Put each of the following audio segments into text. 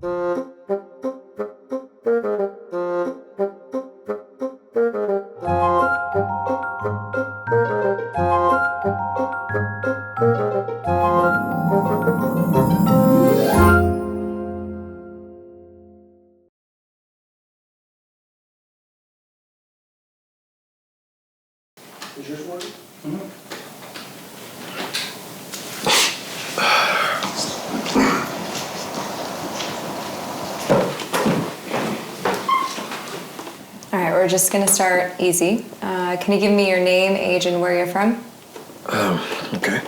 Is yours working? Mm-hmm. All right, we're just gonna start easy. Can you give me your name, age, and where you're from? Okay.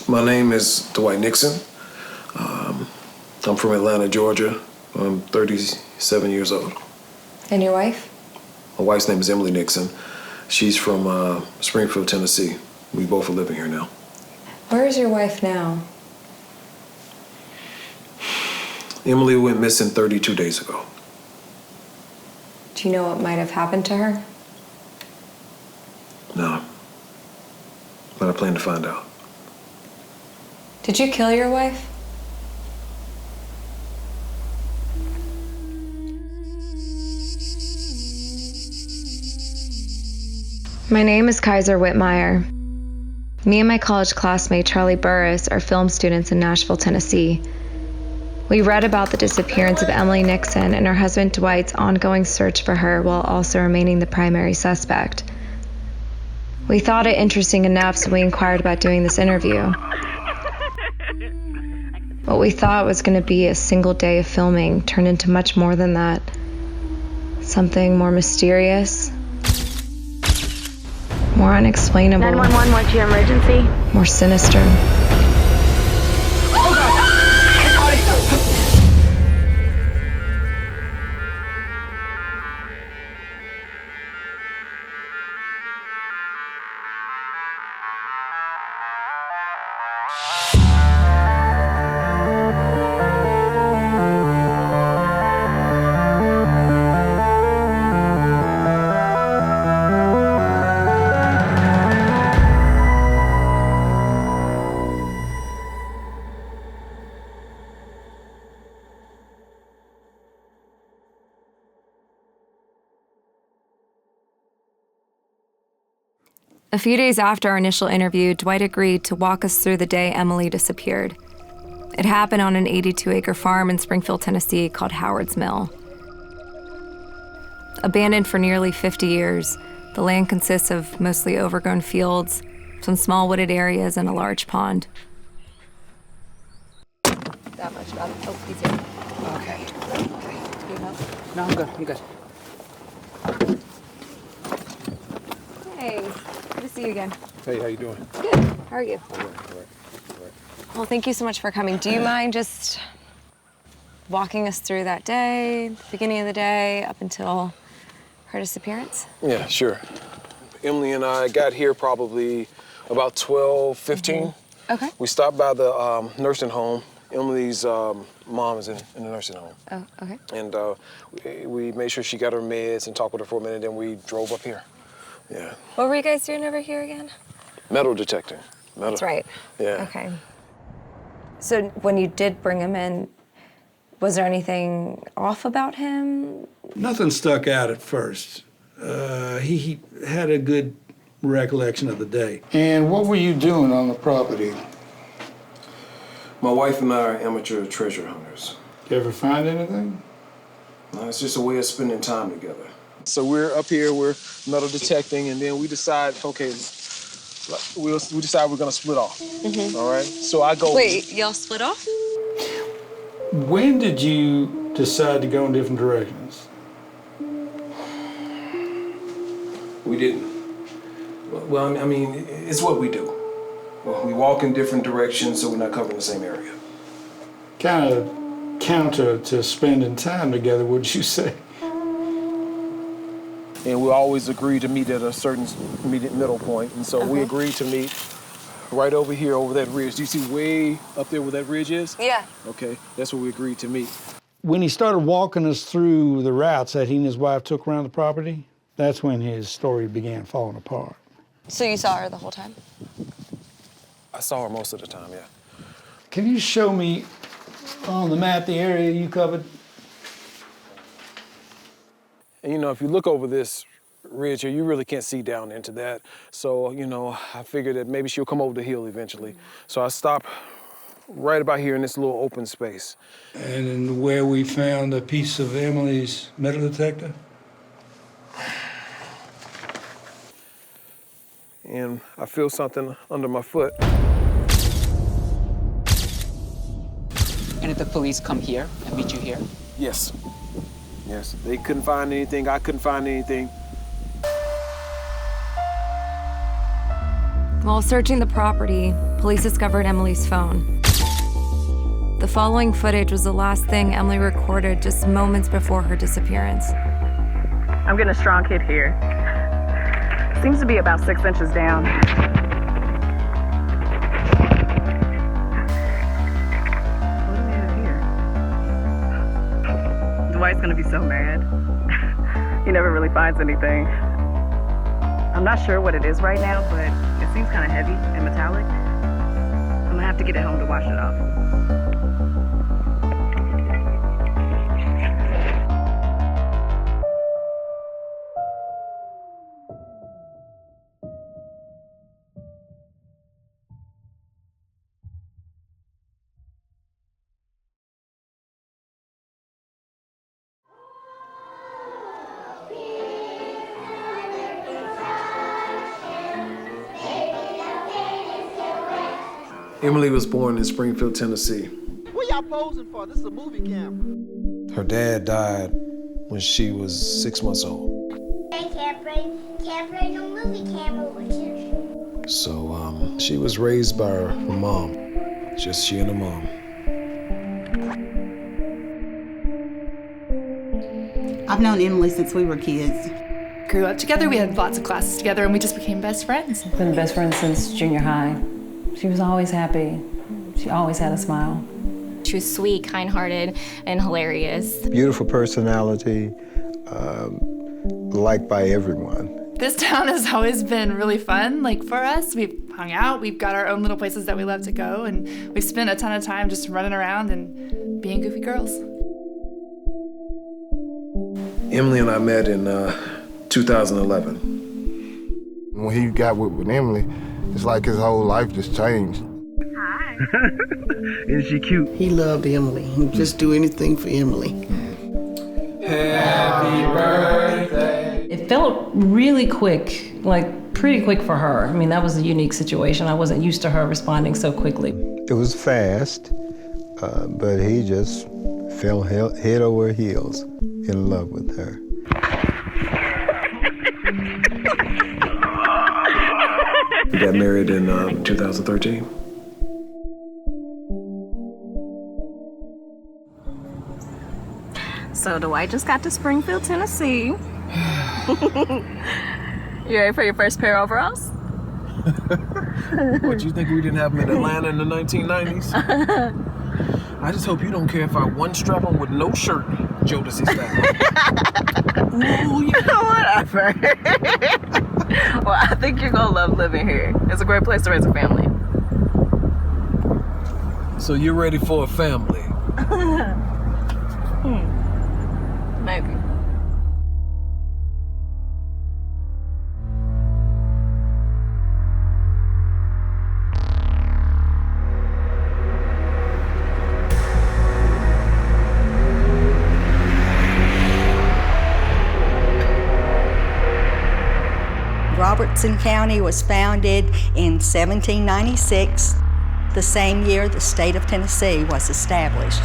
My name is Dwight Nixon. I'm from Atlanta, Georgia. I'm 37 years old. And your wife? My wife's name is Emily Nixon. She's from Springfield, Tennessee. We both are living here now. Where is your wife now? Emily went missing 32 days ago. Do you know what might have happened to her? No. But I plan to find out. Did you kill your wife? My name is Kaiser Whitmire. Me and my college classmate Charlie Burris are film students in Nashville, Tennessee. We read about the disappearance of Emily Nixon and her husband Dwight's ongoing search for her while also remaining the primary suspect. We thought it interesting enough, so we inquired about doing this interview. What we thought was going to be a single day of filming turned into much more than that. Something more mysterious, more unexplainable. 911, what's your emergency? More sinister. A few days after our initial interview, Dwight agreed to walk us through the day Emily disappeared. It happened on an 82-acre farm in Springfield, Tennessee called Howard's Mill. Abandoned for nearly 50 years, the land consists of mostly overgrown fields, some small wooded areas, and a large pond. That much about it. Oh, he's here. Okay. Do you help? No, I'm good. I'm good. Hey, good to see you again. Hey, how you doing? Good. How are you? All right. Well, thank you so much for coming. Do you mind just walking us through that day, the beginning of the day, up until her disappearance? Yeah, sure. Emily and I got here probably about 12:15. Mm-hmm. Okay. We stopped by the nursing home. Emily's mom is in the nursing home. Oh, okay. And we made sure she got her meds and talked with her for a minute, then we drove up here. Yeah. What were you guys doing over here again? Metal detecting. Metal. That's right. Yeah. Okay. So when you did bring him in, was there anything off about him? Nothing stuck out at first. He had a good recollection of the day. And what were you doing on the property? My wife and I are amateur treasure hunters. You ever find anything? No, it's just a way of spending time together. So we're up here, we're metal detecting, and then we decide, okay, we decide we're gonna split off. Mm-hmm. All right? So I go. Wait, y'all split off? When did you decide to go in different directions? We didn't. Well, I mean, it's what we do. We walk in different directions so we're not covering the same area. Kind of counter to spending time together, would you say? And we always agree to meet at a certain middle point. And so we agreed to meet right over here, over that ridge. Do you see way up there where that ridge is? Yeah. Okay, that's where we agreed to meet. When he started walking us through the routes that he and his wife took around the property, that's when his story began falling apart. So you saw her the whole time? I saw her most of the time, yeah. Can you show me On the map, the area you covered. And you know, if you look over this ridge here, you really can't see down into that. So, you know, I figured that maybe she'll come over the hill eventually. So I stopped right about here in this little open space. And where we found a piece of Emily's metal detector? And I feel something under my foot. And did the police come here and meet you here? Yes. Yes, they couldn't find anything, I couldn't find anything. While searching the property, police discovered Emily's phone. The following footage was the last thing Emily recorded just moments before her disappearance. I'm getting a strong hit here. Seems to be about 6 inches down. What do we have here? Dwight's gonna be so mad. He never really finds anything. I'm not sure what it is right now, but it seems kind of heavy and metallic. I'm gonna have to get it home to wash it off. Emily was born in Springfield, Tennessee. What y'all posing for? This is a movie camera. Her dad died when she was 6 months old. I can't bring no movie camera with you. So she was raised by her mom, just she and her mom. I've known Emily since we were kids. Grew up together, we had lots of classes together, and we just became best friends. Been best friends since junior high. She was always happy. She always had a smile. She was sweet, kind-hearted, and hilarious. Beautiful personality, liked by everyone. This town has always been really fun, like for us. We've hung out, we've got our own little places that we love to go, and we've spent a ton of time just running around and being goofy girls. Emily and I met in 2011. When he got with Emily, it's like his whole life just changed. Hi. Isn't she cute? He loved Emily. He'd just do anything for Emily. Happy birthday. It felt really quick, like pretty quick for her. I mean, that was a unique situation. I wasn't used to her responding so quickly. It was fast, but he just fell head over heels in love with her. We got married in 2013. So Dwight just got to Springfield, Tennessee. You ready for your first pair of overalls? What, you think we didn't have them in Atlanta in the 1990s? I just hope you don't care if I one strap on with no shirt, Jodeci style. Ooh, you know whatever. Well, I think you're gonna love living here. It's a great place to raise a family. So you're ready for a family? Maybe. Robertson County was founded in 1796, the same year the state of Tennessee was established.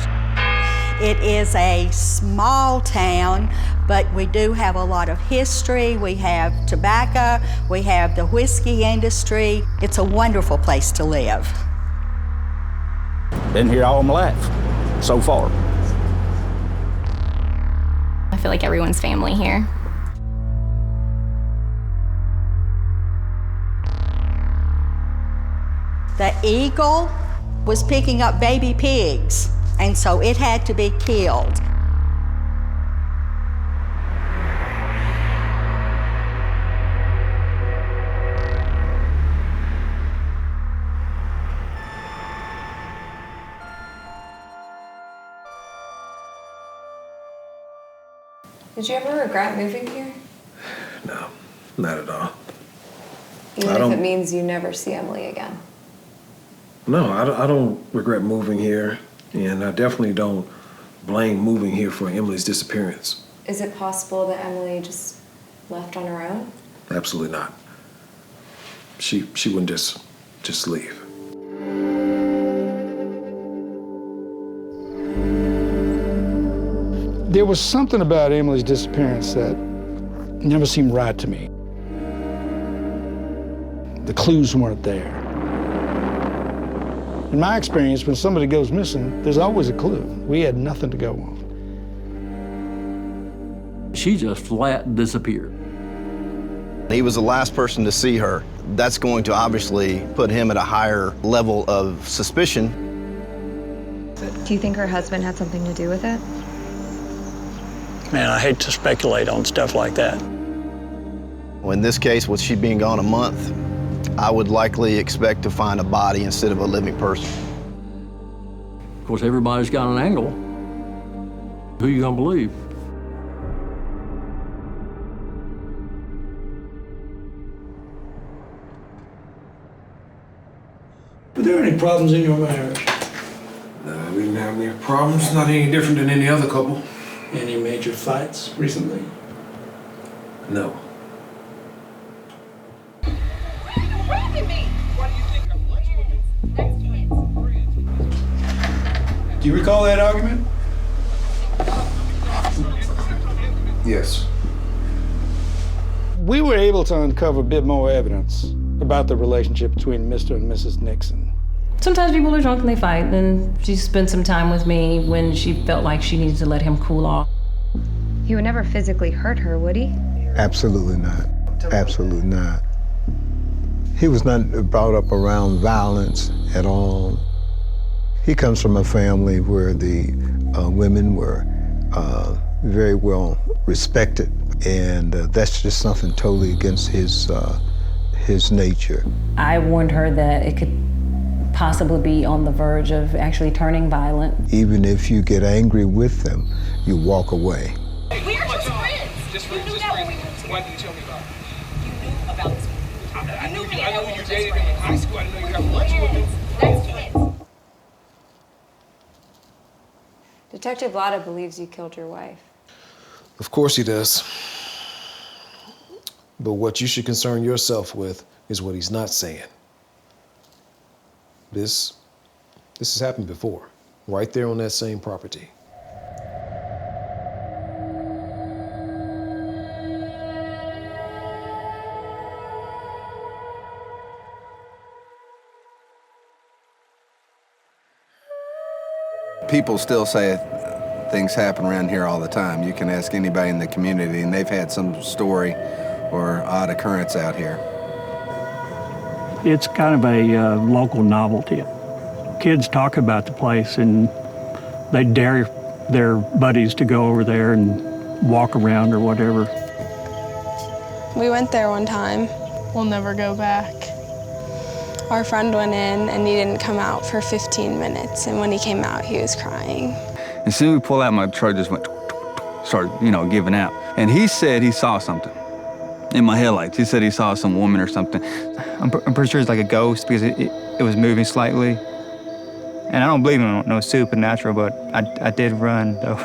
It is a small town, but we do have a lot of history. We have tobacco, we have the whiskey industry. It's a wonderful place to live. Been here all my life, so far. I feel like everyone's family here. The eagle was picking up baby pigs, and so it had to be killed. Did you ever regret moving here? No, not at all. Even if it means you never see Emily again? No, I don't regret moving here, and I definitely don't blame moving here for Emily's disappearance. Is it possible that Emily just left on her own? Absolutely not. She wouldn't just leave. There was something about Emily's disappearance that never seemed right to me. The clues weren't there. In my experience, when somebody goes missing, there's always a clue. We had nothing to go on. She just flat disappeared. He was the last person to see her. That's going to obviously put him at a higher level of suspicion. Do you think her husband had something to do with it? Man, I hate to speculate on stuff like that. Well, in this case, with she being gone a month, I would likely expect to find a body instead of a living person. Of course, everybody's got an angle. Who you gonna believe? Were there any problems in your marriage? No, we didn't have any problems. Not any different than any other couple. Any major fights recently? No. Do you recall that argument? Yes. We were able to uncover a bit more evidence about the relationship between Mr. and Mrs. Nixon. Sometimes people are drunk and they fight, and she spent some time with me when she felt like she needed to let him cool off. He would never physically hurt her, would he? Absolutely not. Absolutely not. He was not brought up around violence at all. He comes from a family where the women were very well respected, and that's just something totally against his nature. I warned her that it could possibly be on the verge of actually turning violent. Even if you get angry with them, you walk away. We are just friends. Just friends. You knew that when we moved together. Why didn't you tell me about it? You knew about this. I knew you dated him in high school. I didn't know you got lunch with him. That's friends. Detective Latta believes you killed your wife. Of course he does. But what you should concern yourself with is what he's not saying. This has happened before, right there on that same property. People still say things happen around here all the time. You can ask anybody in the community, and they've had some story or odd occurrence out here. It's kind of a local novelty. Kids talk about the place, and they dare their buddies to go over there and walk around or whatever. We went there one time. We'll never go back. Our friend went in, and he didn't come out for 15 minutes, and when he came out, he was crying. As soon as we pulled out, my truck just went, started, giving out. And he said he saw something in my headlights. He said he saw some woman or something. I'm pretty sure it's like a ghost because it was moving slightly. And I don't believe in no supernatural, but I did run, though.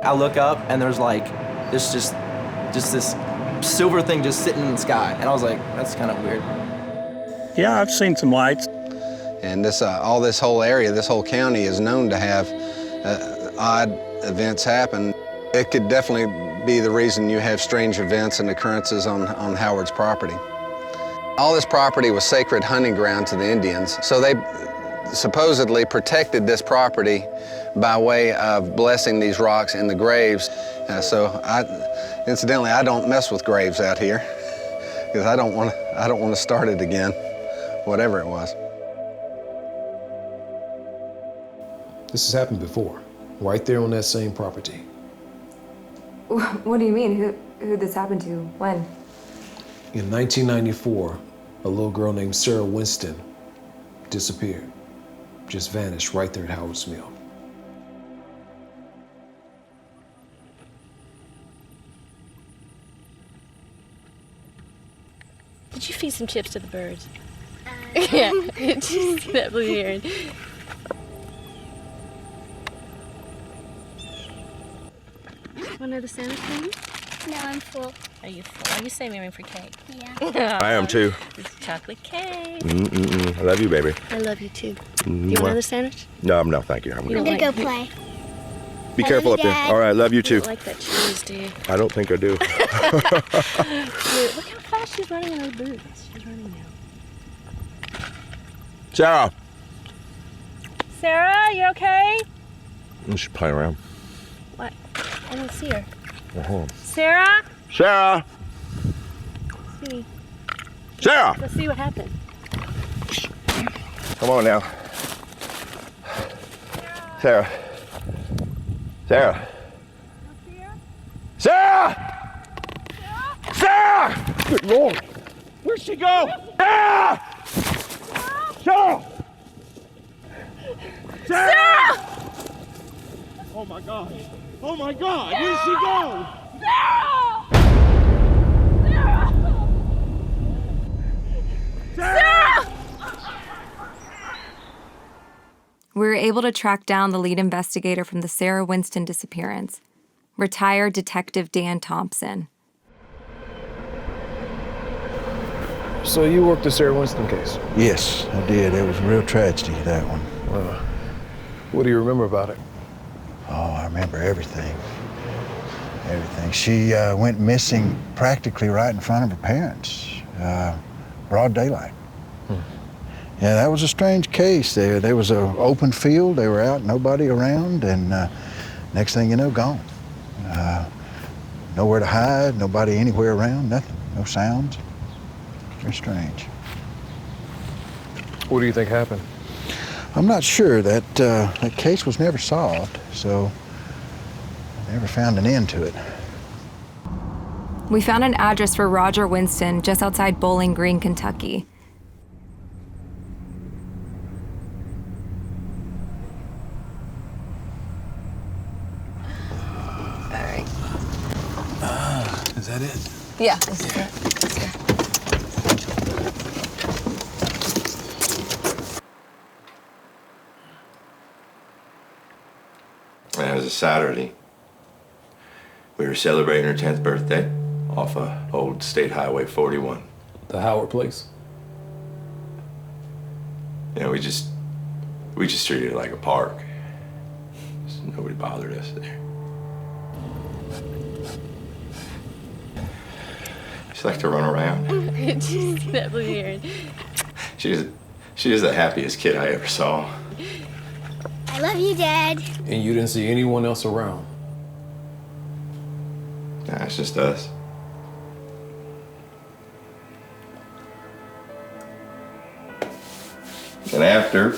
I look up, and there's like, there's just this silver thing just sitting in the sky. And I was like, that's kind of weird. Yeah, I've seen some lights. And this, all this whole area, this whole county is known to have odd events happen. It could definitely be the reason you have strange events and occurrences on Howard's property. All this property was sacred hunting ground to the Indians, so they supposedly protected this property by way of blessing these rocks in the graves. Incidentally, I don't mess with graves out here because I don't want to start it again, whatever it was. This has happened before, right there on that same property. What do you mean? Who this happened to? When? In 1994, a little girl named Sarah Winston disappeared. Just vanished right there at Howard's Mill. feed some chips to the birds. Yeah, did you see that blue heron? Want another sandwich, baby? No, I'm full. Are you full? Are you saving me for cake? Yeah. I am too. It's chocolate cake. I love you, baby. I love you too. Do you want another sandwich? No, thank you. I'm I'm good. gonna go play. Be careful up there. All right, love you too. You don't like that cheese, do you? I don't think I do. Look how fast she's running in her boots. She's running now. Sarah. Sarah, you okay? She's playing around. What? I don't see her. Uh-huh. Sarah? Sarah. See. Sarah. Let's see what happened. Come on now. Sarah. Sarah. Sarah! Sarah! Good Lord. Where'd she go? Sarah! Sarah! Sarah! Oh my God. Oh my God. Where'd she go? Sarah! We were able to track down the lead investigator from the Sarah Winston disappearance, retired Detective Dan Thompson. So you worked the Sarah Winston case? Yes, I did. It was a real tragedy, that one. What do you remember about it? Oh, I remember everything. Everything. She went missing practically right in front of her parents. Broad daylight. Yeah, that was a strange case. There was an open field. They were out, nobody around, and next thing you know, gone. Nowhere to hide, nobody anywhere around, nothing, no sounds. Very strange. What do you think happened? I'm not sure. That case was never solved, so I never found an end to it. We found an address for Roger Winston just outside Bowling Green, Kentucky. Is that it? Yeah, this is it. It was a Saturday. We were celebrating her 10th birthday off of old State Highway 41. The Howard place? Yeah, we just treated it like a park. Just nobody bothered us there. She liked to run around. Did you see that blue heron? She is the happiest kid I ever saw. I love you, Dad. And you didn't see anyone else around? Nah, it's just us. And after,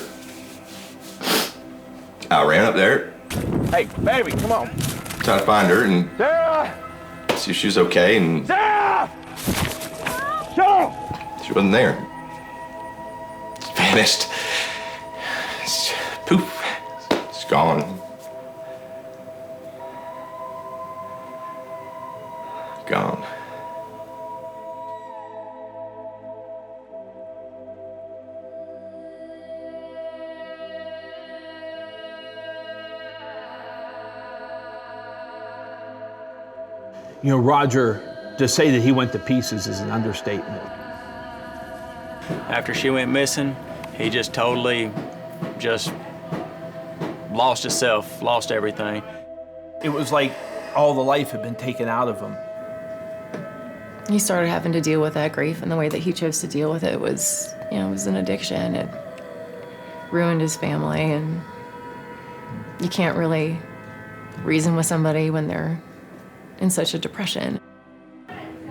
I ran up there. Hey, baby, come on. Tried to find her and Sarah! see if she was okay, and Sarah! Sarah! she wasn't there. She vanished. Poof. It's gone. Gone. You know, Roger, to say that he went to pieces is an understatement. After she went missing, he just totally lost himself, lost everything. It was like all the life had been taken out of him. He started having to deal with that grief, and the way that he chose to deal with it was, you know, it was an addiction. It ruined his family, and you can't really reason with somebody when they're in such a depression.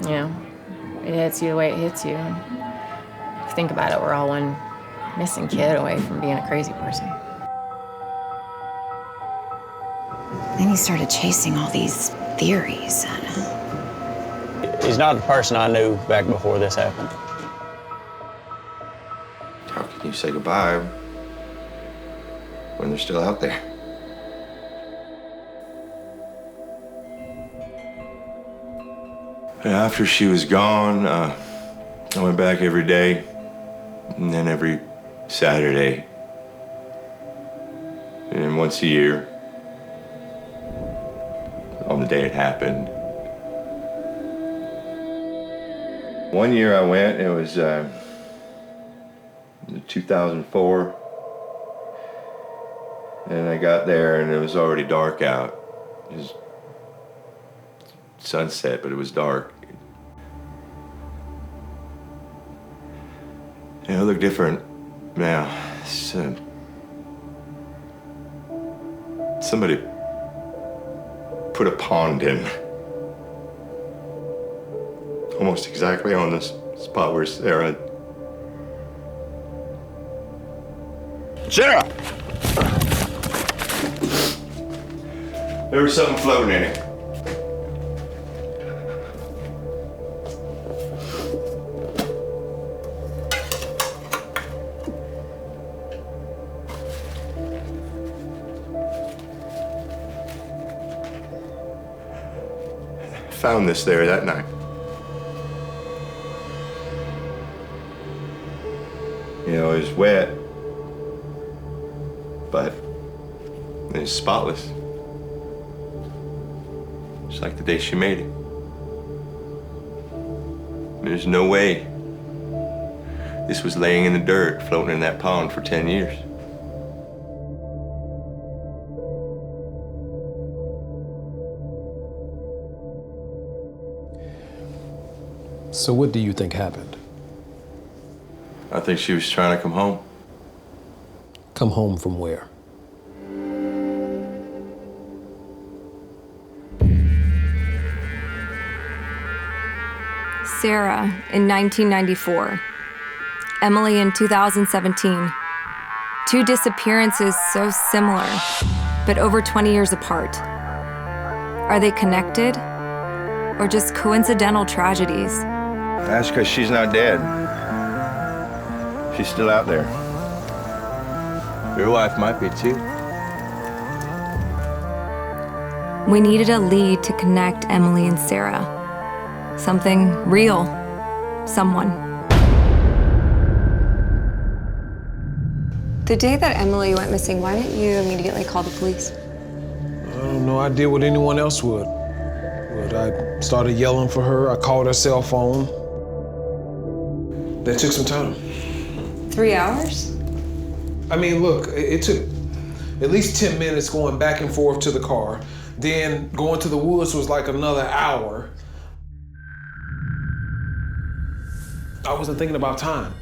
You know, it hits you the way it hits you. And if you think about it, we're all one missing kid away from being a crazy person. Then he started chasing all these theories. He's not the person I knew back before this happened. How can you say goodbye when they're still out there? After she was gone, I went back every day, and then every Saturday, and then once a year, on the day it happened. One year I went, it was 2004, and I got there and it was already dark out. It was sunset, but it was dark. It looked different now. Somebody put a pond in. Almost exactly on this spot where Sarah. Sarah! There was something floating in it. Found this there that night. You know, it was wet, but it was spotless. Just like the day she made it. There's no way this was laying in the dirt, floating in that pond for 10 years. So what do you think happened? I think she was trying to come home. Come home from where? Sarah in 1994. Emily in 2017. Two disappearances so similar, but over 20 years apart. Are they connected? Or just coincidental tragedies? That's because she's not dead. She's still out there. Your wife might be too. We needed a lead to connect Emily and Sarah. Something real. Someone. The day that Emily went missing, why didn't you immediately call the police? I don't know. I did what anyone else would. But I started yelling for her. I called her cell phone. That took some time. 3 hours? I mean, look, it took at least 10 minutes going back and forth to the car. Then going to the woods was like another hour. I wasn't thinking about time.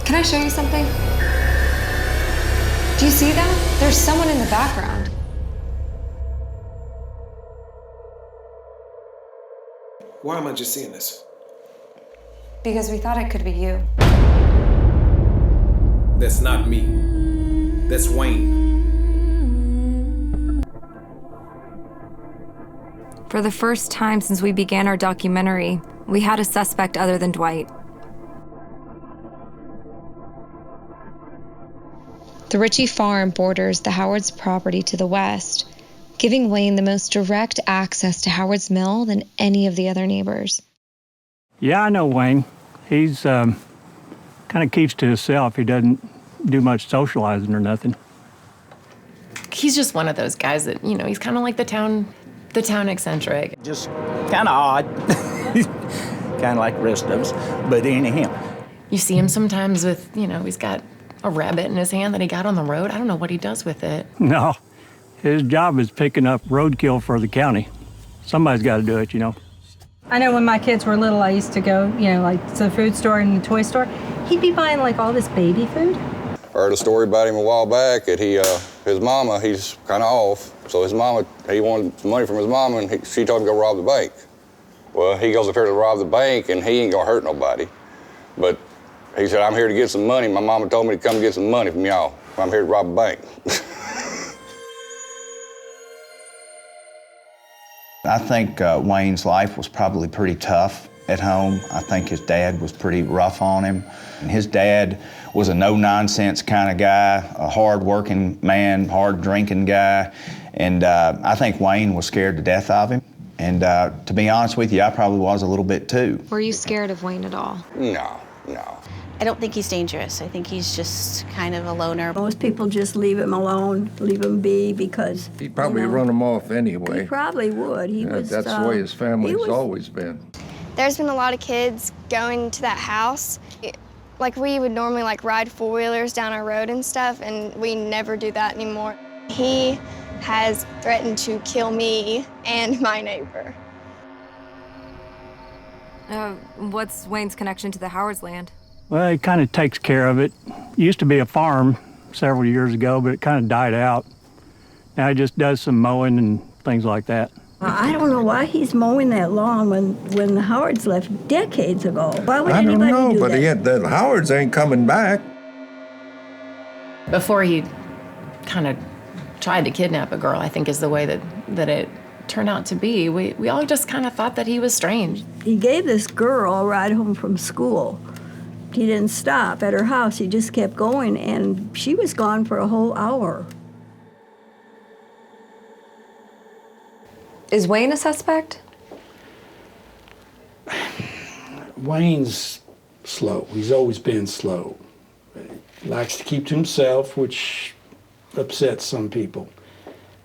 Can I show you something? Do you see that? There's someone in the background. Why am I just seeing this? Because we thought it could be you. That's not me. That's Wayne. For the first time since we began our documentary, we had a suspect other than Dwight. The Richie farm borders the Howard's property to the west, giving Wayne the most direct access to Howard's mill than any of the other neighbors. Yeah, I know Wayne. He's kind of keeps to himself. He doesn't do much socializing or nothing. He's just one of those guys that, you know, he's kind of like the town eccentric. Just kind of odd, kind of like the rest of us, but ain't him. You see him sometimes with, you know, he's got a rabbit in his hand that he got on the road. I don't know what he does with it. No, his job is picking up roadkill for the county. Somebody's got to do it, you know. I know when my kids were little, I used to go, you know, like to the food store and the toy store. He'd be buying like all this baby food. I heard a story about him a while back that his mama, he's kind of off. So his mama, he wanted some money from his mama and she told him to go rob the bank. Well, he goes up here to rob the bank and he ain't gonna hurt nobody. But he said, I'm here to get some money. My mama told me to come get some money from y'all. I'm here to rob a bank. I think Wayne's life was probably pretty tough. at home. I think his dad was pretty rough on him. And his dad was a no-nonsense kind of guy, a hard-working man, hard-drinking guy. And I think Wayne was scared to death of him. And to be honest with you, I probably was a little bit too. Were you scared of Wayne at all? No. I don't think he's dangerous. I think he's just kind of a loner. Most people just leave him alone, leave him be, because he'd probably run him off anyway. He probably would. That's the way his family's always been. There's been a lot of kids going to that house. Like, we would normally like ride four-wheelers down our road and stuff, and we never do that anymore. He has threatened to kill me and my neighbor. What's Wayne's connection to the Howard's land? Well, he kind of takes care of it. It used to be a farm several years ago, but it kind of died out. Now he just does some mowing and things like that. I don't know why he's mowing that lawn when the Howards left decades ago. Why would anybody do that? But the Howards ain't coming back. Before he kind of tried to kidnap a girl, I think is the way that it turned out to be. We all just kind of thought that he was strange. He gave this girl a ride home from school. He didn't stop at her house. He just kept going, and she was gone for a whole hour. Is Wayne a suspect? Wayne's slow. He's always been slow. He likes to keep to himself, which upsets some people.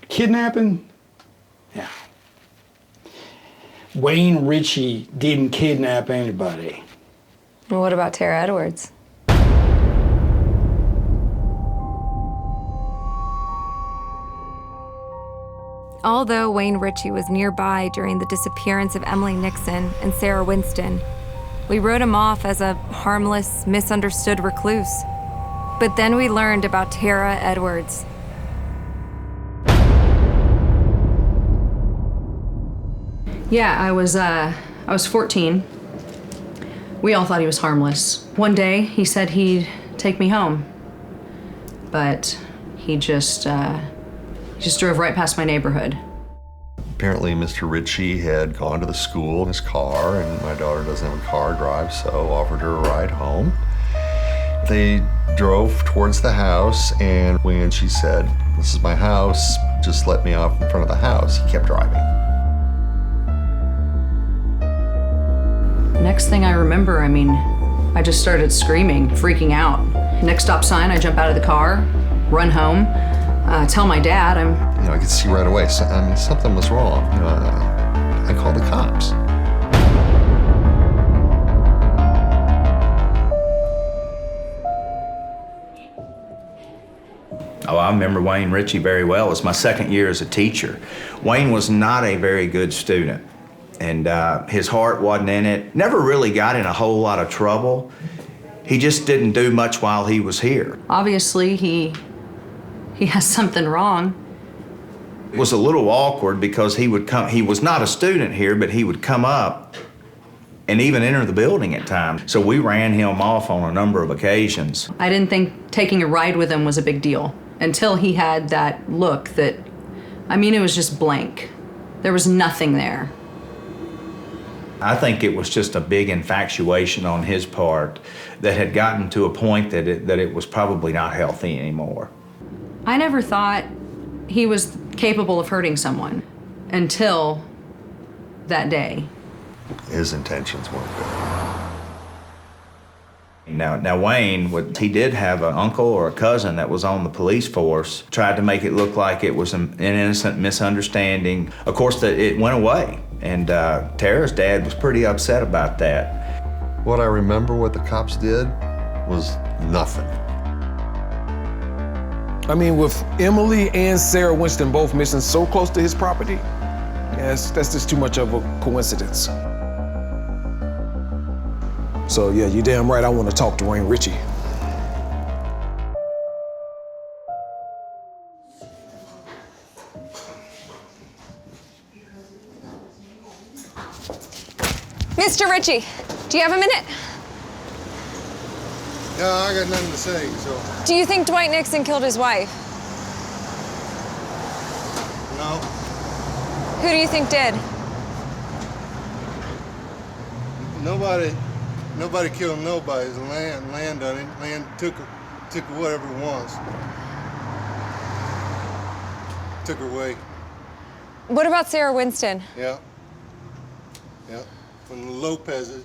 Kidnapping? Yeah. Wayne Richie didn't kidnap anybody. Well, what about Tara Edwards? Although Wayne Richie was nearby during the disappearance of Emily Nixon and Sarah Winston, we wrote him off as a harmless, misunderstood recluse. But then we learned about Tara Edwards. Yeah, I was 14. We all thought he was harmless. One day, he said he'd take me home. But he just drove right past my neighborhood. Apparently, Mr. Richie had gone to the school in his car, and my daughter doesn't have a car to drive, so offered her a ride home. They drove towards the house, and when she said, "This is my house, just let me off in front of the house," he kept driving. Next thing I remember, I just started screaming, freaking out. Next stop sign, I jump out of the car, run home, tell my dad. I could see right away, something was wrong. I called the cops. Oh, I remember Wayne Richie very well. It was my second year as a teacher. Wayne was not a very good student, and his heart wasn't in it. Never really got in a whole lot of trouble. He just didn't do much while he was here. Obviously, he has something wrong. It was a little awkward because he would come, he was not a student here, but he would come up and even enter the building at times. So we ran him off on a number of occasions. I didn't think taking a ride with him was a big deal until he had that look that, it was just blank. There was nothing there. I think it was just a big infatuation on his part that had gotten to a point that it was probably not healthy anymore. I never thought he was capable of hurting someone until that day. His intentions weren't good. Now Wayne, he did have an uncle or a cousin that was on the police force, tried to make it look like it was an innocent misunderstanding. Of course, it went away, and Tara's dad was pretty upset about that. What I remember what the cops did was nothing. With Emily and Sarah Winston both missing so close to his property, that's just too much of a coincidence. So yeah, you're damn right I want to talk to Wayne Richie. Mr. Richie, do you have a minute? No, I got nothing to say, so. Do you think Dwight Nixon killed his wife? No. Who do you think did? Nobody killed nobody. It's land done it. Land took whatever it wants. Took her away. What about Sarah Winston? Yeah. From the Lopez's.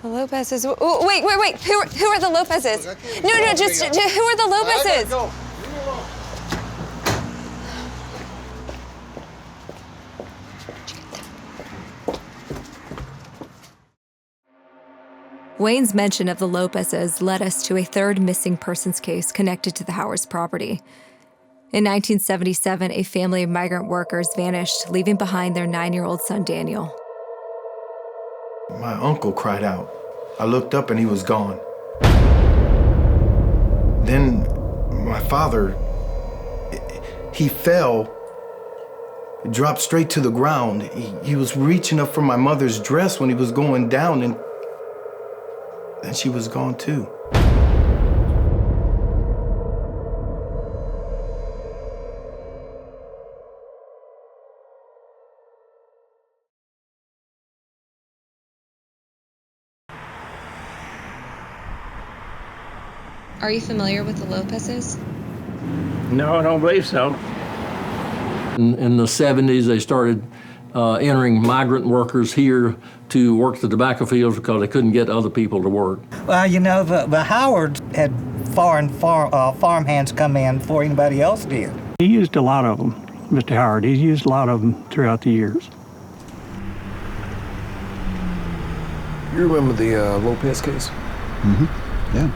The Lopez's. Oh, wait. Who are the Lopez's? No, just who are the Lopez's? Go. Wayne's mention of the Lopez's led us to a third missing persons case connected to the Howard's property. In 1977, a family of migrant workers vanished, leaving behind their 9-year-old son, Daniel. My uncle cried out. I looked up and he was gone. Then my father, he fell, dropped straight to the ground. He was reaching up for my mother's dress when he was going down, and she was gone too. Are you familiar with the Lopez's? No, I don't believe so. In the 70s, they started entering migrant workers here to work the tobacco fields because they couldn't get other people to work. Well, you know, the Howards had foreign farm hands come in before anybody else did. He used a lot of them, Mr. Howard. He's used a lot of them throughout the years. You remember the Lopez case? Mm-hmm, yeah.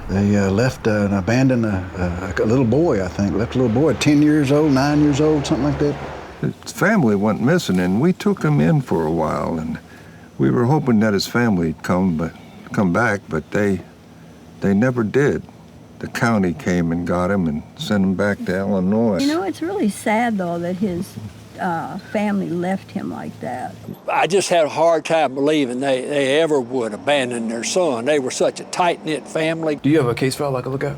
They left and abandoned a little boy, I think. Left a little boy, 10 years old, 9 years old, something like that. His family went missing, and we took him in for a while, and we were hoping that his family would come back, but they never did. The county came and got him and sent him back to Illinois. You know, it's really sad, though, that his family left him like that. I just had a hard time believing they ever would abandon their son. They were such a tight-knit family. Do you have a case file I could look at?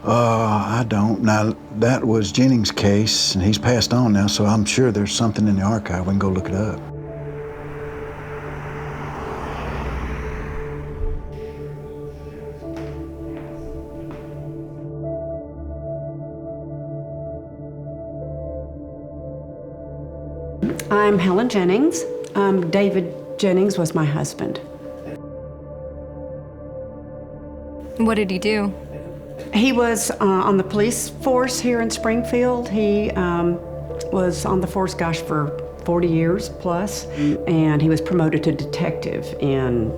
I don't. Now, that was Jennings' case, and he's passed on now, so I'm sure there's something in the archive. We can go look it up. I'm Helen Jennings. David Jennings was my husband. What did he do? He was on the police force here in Springfield. He was on the force, gosh, for 40 years plus, and he was promoted to detective in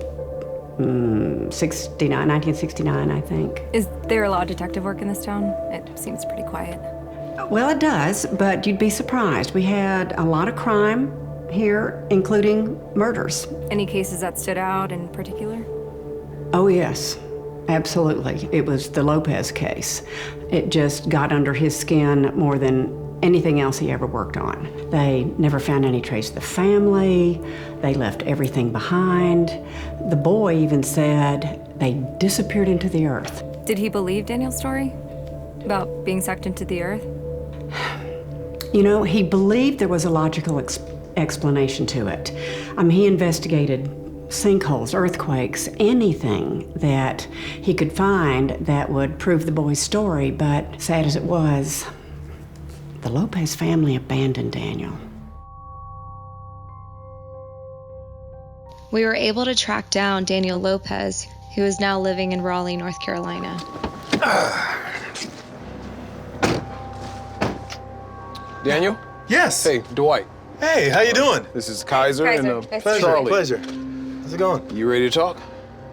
1969, I think. Is there a lot of detective work in this town? It seems pretty quiet. Well, it does, but you'd be surprised. We had a lot of crime here, including murders. Any cases that stood out in particular? Oh, yes. Absolutely. It was the Lopez case. It just got under his skin more than anything else he ever worked on. They never found any trace of the family. They left everything behind. The boy even said they disappeared into the earth. Did he believe Daniel's story about being sucked into the earth? You know, he believed there was a logical explanation to it. He investigated sinkholes, earthquakes, anything that he could find that would prove the boy's story, but sad as it was, the Lopez family abandoned Daniel. We were able to track down Daniel Lopez, who is now living in Raleigh, North Carolina. Daniel? Yes. Hey, Dwight. Hey, how you doing? This is Kaiser and Nice Charlie. Pleasure. How's it going? You ready to talk?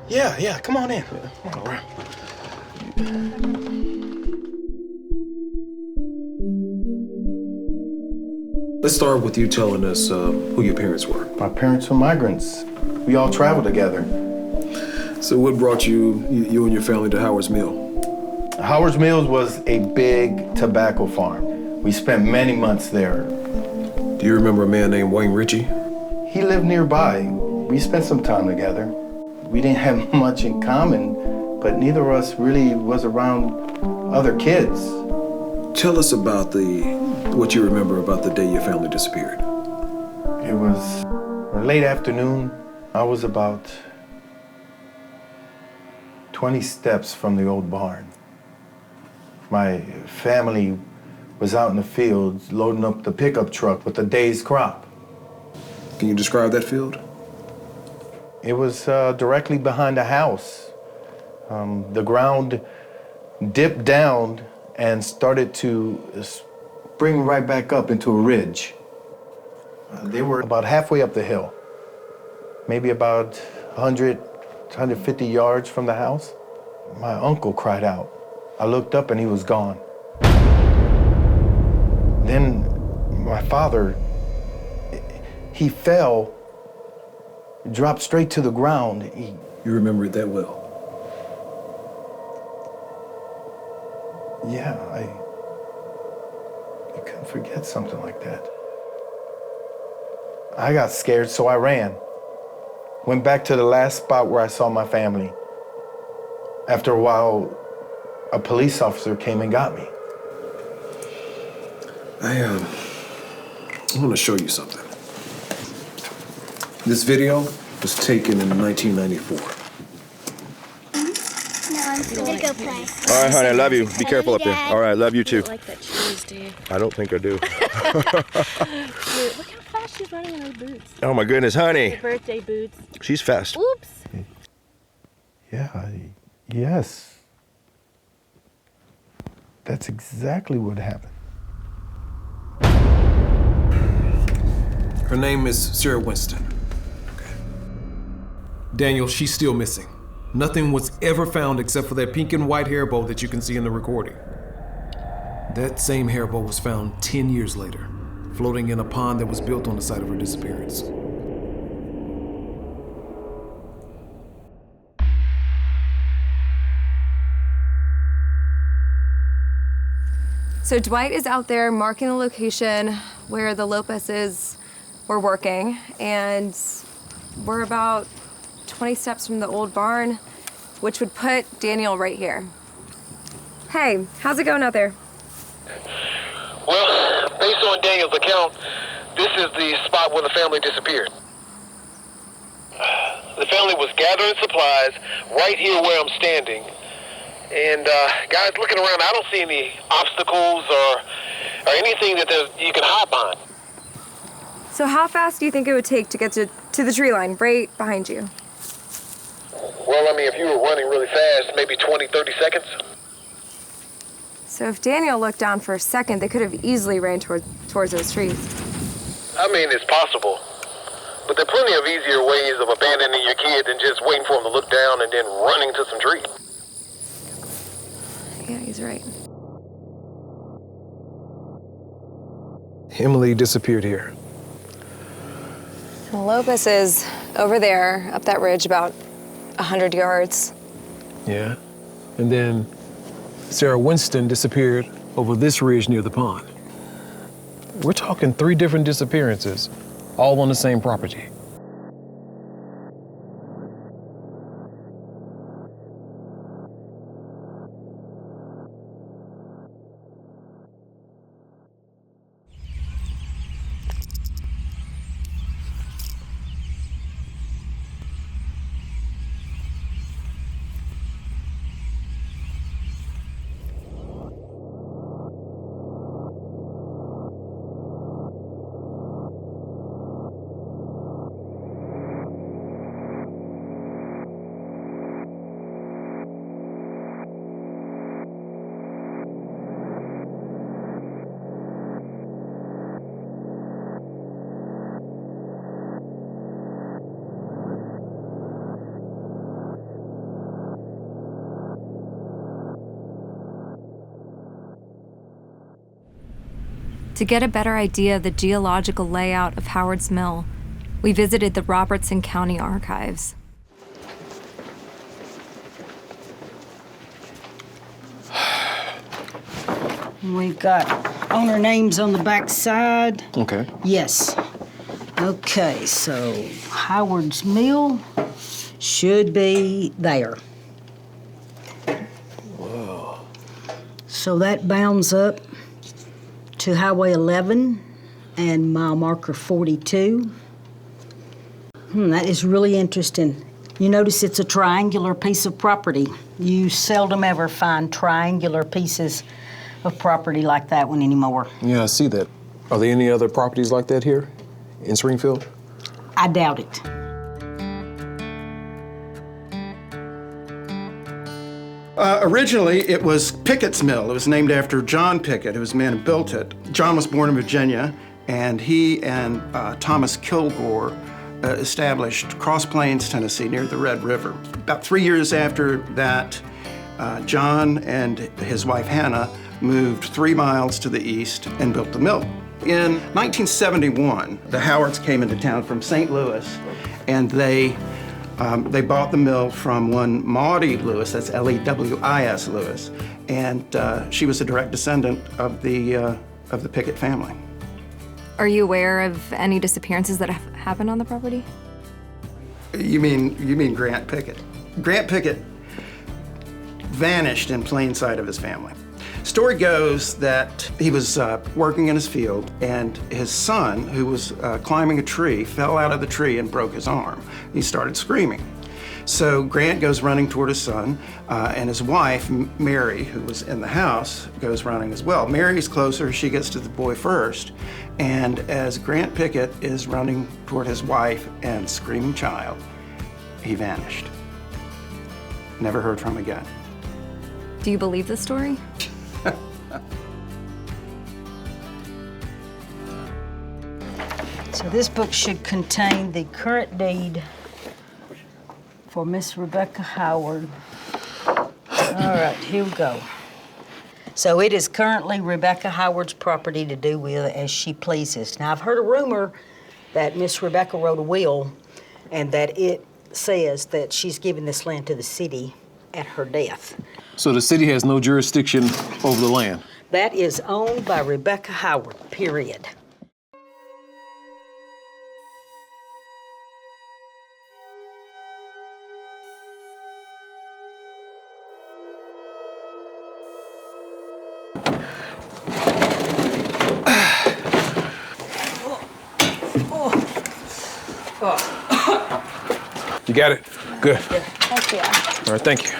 Yeah, come on in. Come on. Let's start with you telling us who your parents were. My parents were migrants. We all traveled together. So what brought you and your family to Howard's Mill? Howard's Mills was a big tobacco farm. We spent many months there. Do you remember a man named Wayne Richie? He lived nearby. We spent some time together. We didn't have much in common, but neither of us really was around other kids. Tell us about what you remember about the day your family disappeared. It was Late afternoon, I was about 20 steps from the old barn. My family was out in the fields loading up the pickup truck with the day's crop. Can you describe that field? It was directly behind the house. The ground dipped down and started to spring right back up into a ridge. They were about halfway up the hill, maybe about 100, 150 yards from the house. My uncle cried out. I looked up and he was gone. Then my father, he fell, dropped straight to the ground. You remember it that well? Yeah, you couldn't forget something like that. I got scared, so I ran. Went back to the last spot where I saw my family. After a while, a police officer came and got me. I want to show you something. This video was taken in 1994. No, I'm just gonna go play. All right, honey, I love you. Be careful up there. Dad. All right, love you too. You like that cheese, do you? I don't think I do. Dude, look how fast she's running in her boots. Oh my goodness, honey. Her birthday boots. She's fast. Oops. Yeah, yes. That's exactly what happened. Her name is Sarah Winston. Okay. Daniel, she's still missing. Nothing was ever found except for that pink and white hair bow that you can see in the recording. That same hair bow was found 10 years later, floating in a pond that was built on the site of her disappearance. So Dwight is out there marking the location where the Lopez's were working, and we're about 20 steps from the old barn, which would put Daniel right here. Hey, how's it going out there? Well, based on Daniel's account, this is the spot where the family disappeared. The family was gathering supplies right here where I'm standing. And guys, looking around, I don't see any obstacles or anything that you can hide behind. So how fast do you think it would take to get to the tree line right behind you? Well, I mean, if you were running really fast, maybe 20, 30 seconds. So if Daniel looked down for a second, they could have easily ran towards those trees. I mean, it's possible. But there are plenty of easier ways of abandoning your kid than just waiting for him to look down and then running to some trees. Yeah, he's right. Emily disappeared here. Lopez is over there, up that ridge, about 100 yards. Yeah. And then Sarah Winston disappeared over this ridge near the pond. We're talking 3 different disappearances, all on the same property. To get a better idea of the geological layout of Howard's Mill, we visited the Robertson County Archives. We've got owner names on the back side. Okay. Yes. Okay, so Howard's Mill should be there. Whoa. So that bounds up to Highway 11 and mile marker 42. That is really interesting. You notice it's a triangular piece of property. You seldom ever find triangular pieces of property like that one anymore. Yeah, I see that. Are there any other properties like that here in Springfield? I doubt it. Originally, it was Pickett's Mill. It was named after John Pickett, who was the man who built it. John was born in Virginia, and he and Thomas Kilgore established Cross Plains, Tennessee, near the Red River. About 3 years after that, John and his wife Hannah moved 3 miles to the east and built the mill. In 1971, the Howards came into town from St. Louis, and they bought the mill from one Maudie Lewis, that's Lewis Lewis, and she was a direct descendant of the Pickett family. Are you aware of any disappearances that have happened on the property? You mean Grant Pickett? Grant Pickett vanished in plain sight of his family. Story goes that he was working in his field, and his son, who was climbing a tree, fell out of the tree and broke his arm. He started screaming. So Grant goes running toward his son, and his wife, Mary, who was in the house, goes running as well. Mary's closer, she gets to the boy first, and as Grant Pickett is running toward his wife and screaming child, he vanished. Never heard from again. Do you believe the story? So this book should contain the current deed for Miss Rebecca Howard. All right, here we go. So it is currently Rebecca Howard's property to do with as she pleases. Now, I've heard a rumor that Miss Rebecca wrote a will and that it says that she's giving this land to the city at her death. So the city has no jurisdiction over the land? That is owned by Rebecca Howard, period. You got it? Good. Heck yeah. All right, thank you.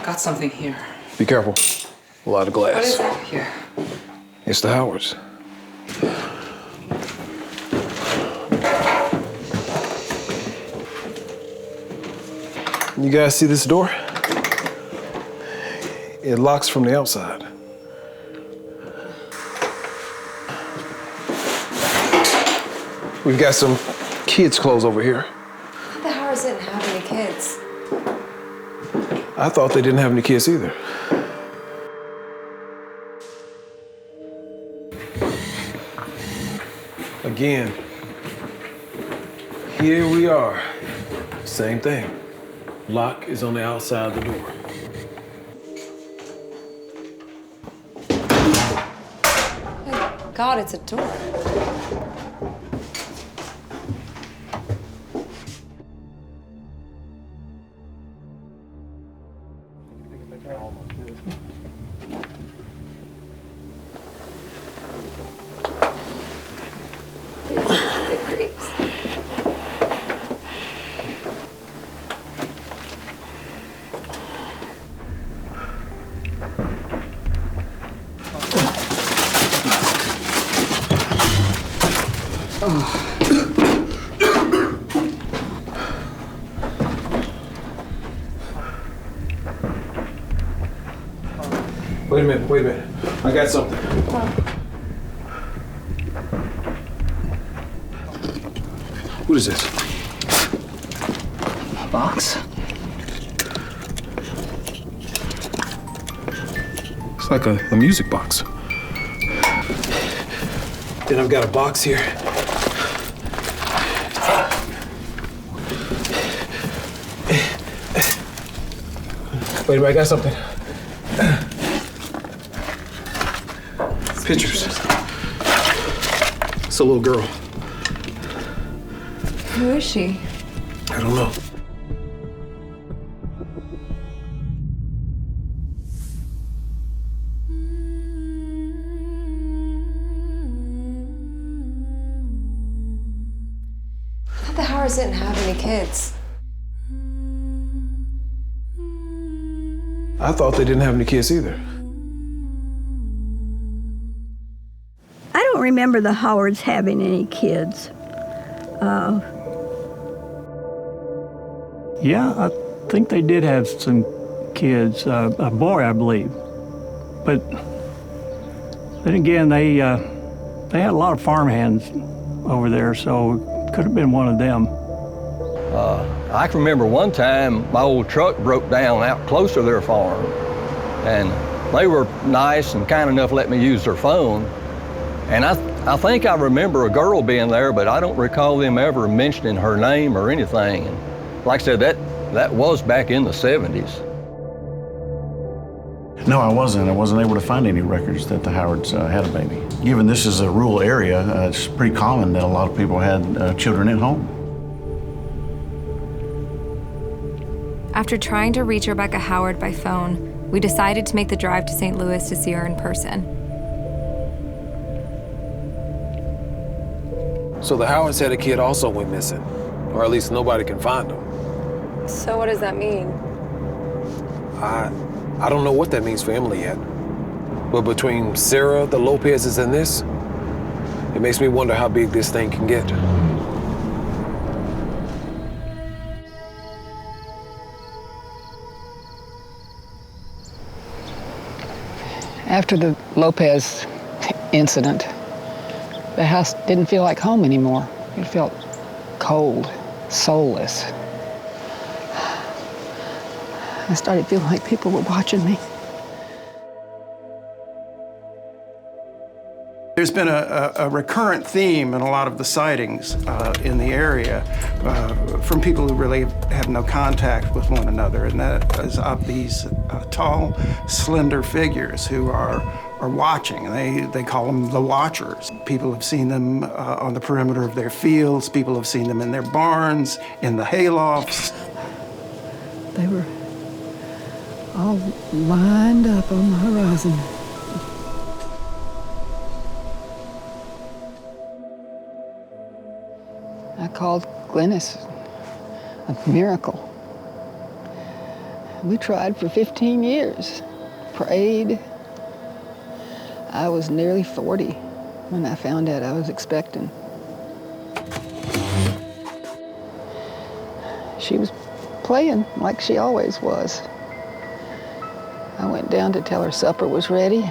Got something here. Be careful. A lot of glass. What is that here? It's the Howards. You guys see this door? It locks from the outside. We've got some kids' clothes over here. The Howards didn't have any kids. I thought they didn't have any kids either. Again, here we are. Same thing. Lock is on the outside of the door. Thank God, it's a door. Wait a minute. I got something. What is this? A box? It's like a music box. Then I've got a box here. Wait a minute, I got something. Pictures. It's a little girl. Who is she? I don't know. the Howards didn't have any kids. I thought they didn't have any kids either. I don't remember the Howards having any kids. Yeah, I think they did have some kids, a boy, I believe. But then again, they had a lot of farmhands over there, so it could have been one of them. I can remember one time my old truck broke down out close to their farm, and they were nice and kind enough to let me use their phone. And I think I remember a girl being there, but I don't recall them ever mentioning her name or anything. And like I said, that was back in the 70s. No, I wasn't. I wasn't able to find any records that the Howards had a baby. Given this is a rural area, it's pretty common that a lot of people had children at home. After trying to reach Rebecca Howard by phone, we decided to make the drive to St. Louis to see her in person. So the Howards had a kid also went missing, or at least nobody can find him. So what does that mean? I don't know what that means for Emily yet. But between Sarah, the Lopez's, and this, it makes me wonder how big this thing can get. After the Lopez incident, the house didn't feel like home anymore. It felt cold, soulless. I started feeling like people were watching me. There's been a recurrent theme in a lot of the sightings in the area from people who really have no contact with one another, and that is of these tall, slender figures who are watching. They call them the Watchers. People have seen them on the perimeter of their fields. People have seen them in their barns, in the haylofts. They were all lined up on the horizon. I called Glennice a miracle. We tried for 15 years, prayed. I was nearly 40 when I found out I was expecting. She was playing like she always was. I went down to tell her supper was ready.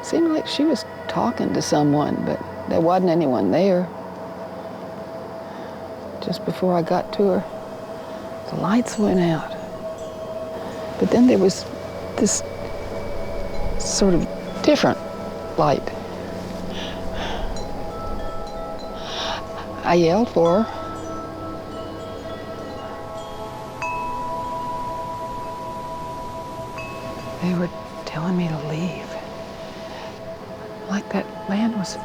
Seemed like she was talking to someone, but there wasn't anyone there. Just before I got to her, the lights went out. But then there was this sort of different light. I yelled for her. They were telling me to leave. Like that land was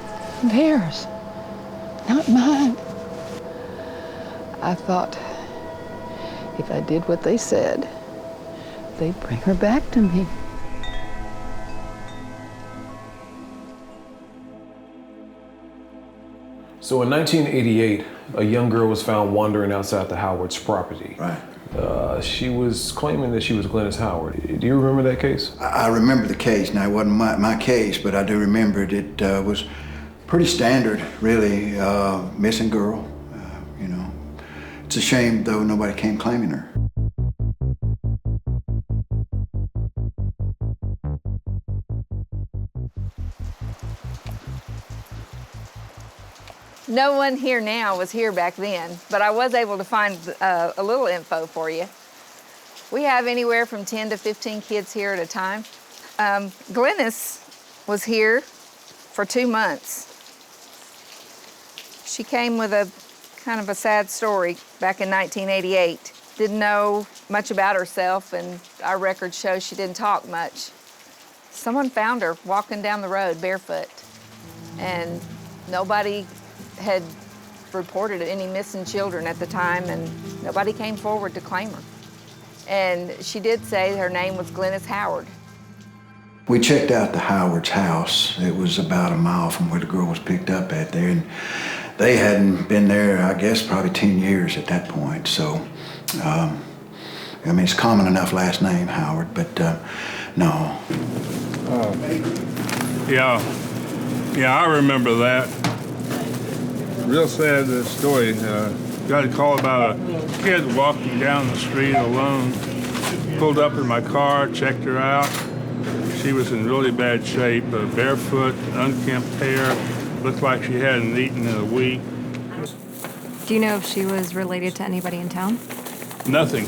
theirs, not mine. I thought if I did what they said, they'd bring her back to me. So in 1988, a young girl was found wandering outside the Howard's property. Right. She was claiming that she was Glennice Howard. Do you remember that case? I remember the case. Now, it wasn't my case, but I do remember it. It was pretty standard, really. Missing girl, you know. It's a shame, though, nobody came claiming her. No one here now was here back then, but I was able to find a little info for you. We have anywhere from 10 to 15 kids here at a time. Glennice was here for 2 months. She came with a kind of a sad story back in 1988. Didn't know much about herself, and our records show she didn't talk much. Someone found her walking down the road barefoot, and nobody had reported any missing children at the time, and nobody came forward to claim her. And she did say her name was Glennice Howard. We checked out the Howard's house. It was about a mile from where the girl was picked up at there, and they hadn't been there, I guess, probably 10 years at that point. So, I mean, it's common enough last name, Howard, but no. Yeah, I remember that. Real sad story. Got a call about a kid walking down the street alone. Pulled up in my car, checked her out. She was in really bad shape, barefoot, unkempt hair, looked like she hadn't eaten in a week. Do you know if she was related to anybody in town? Nothing.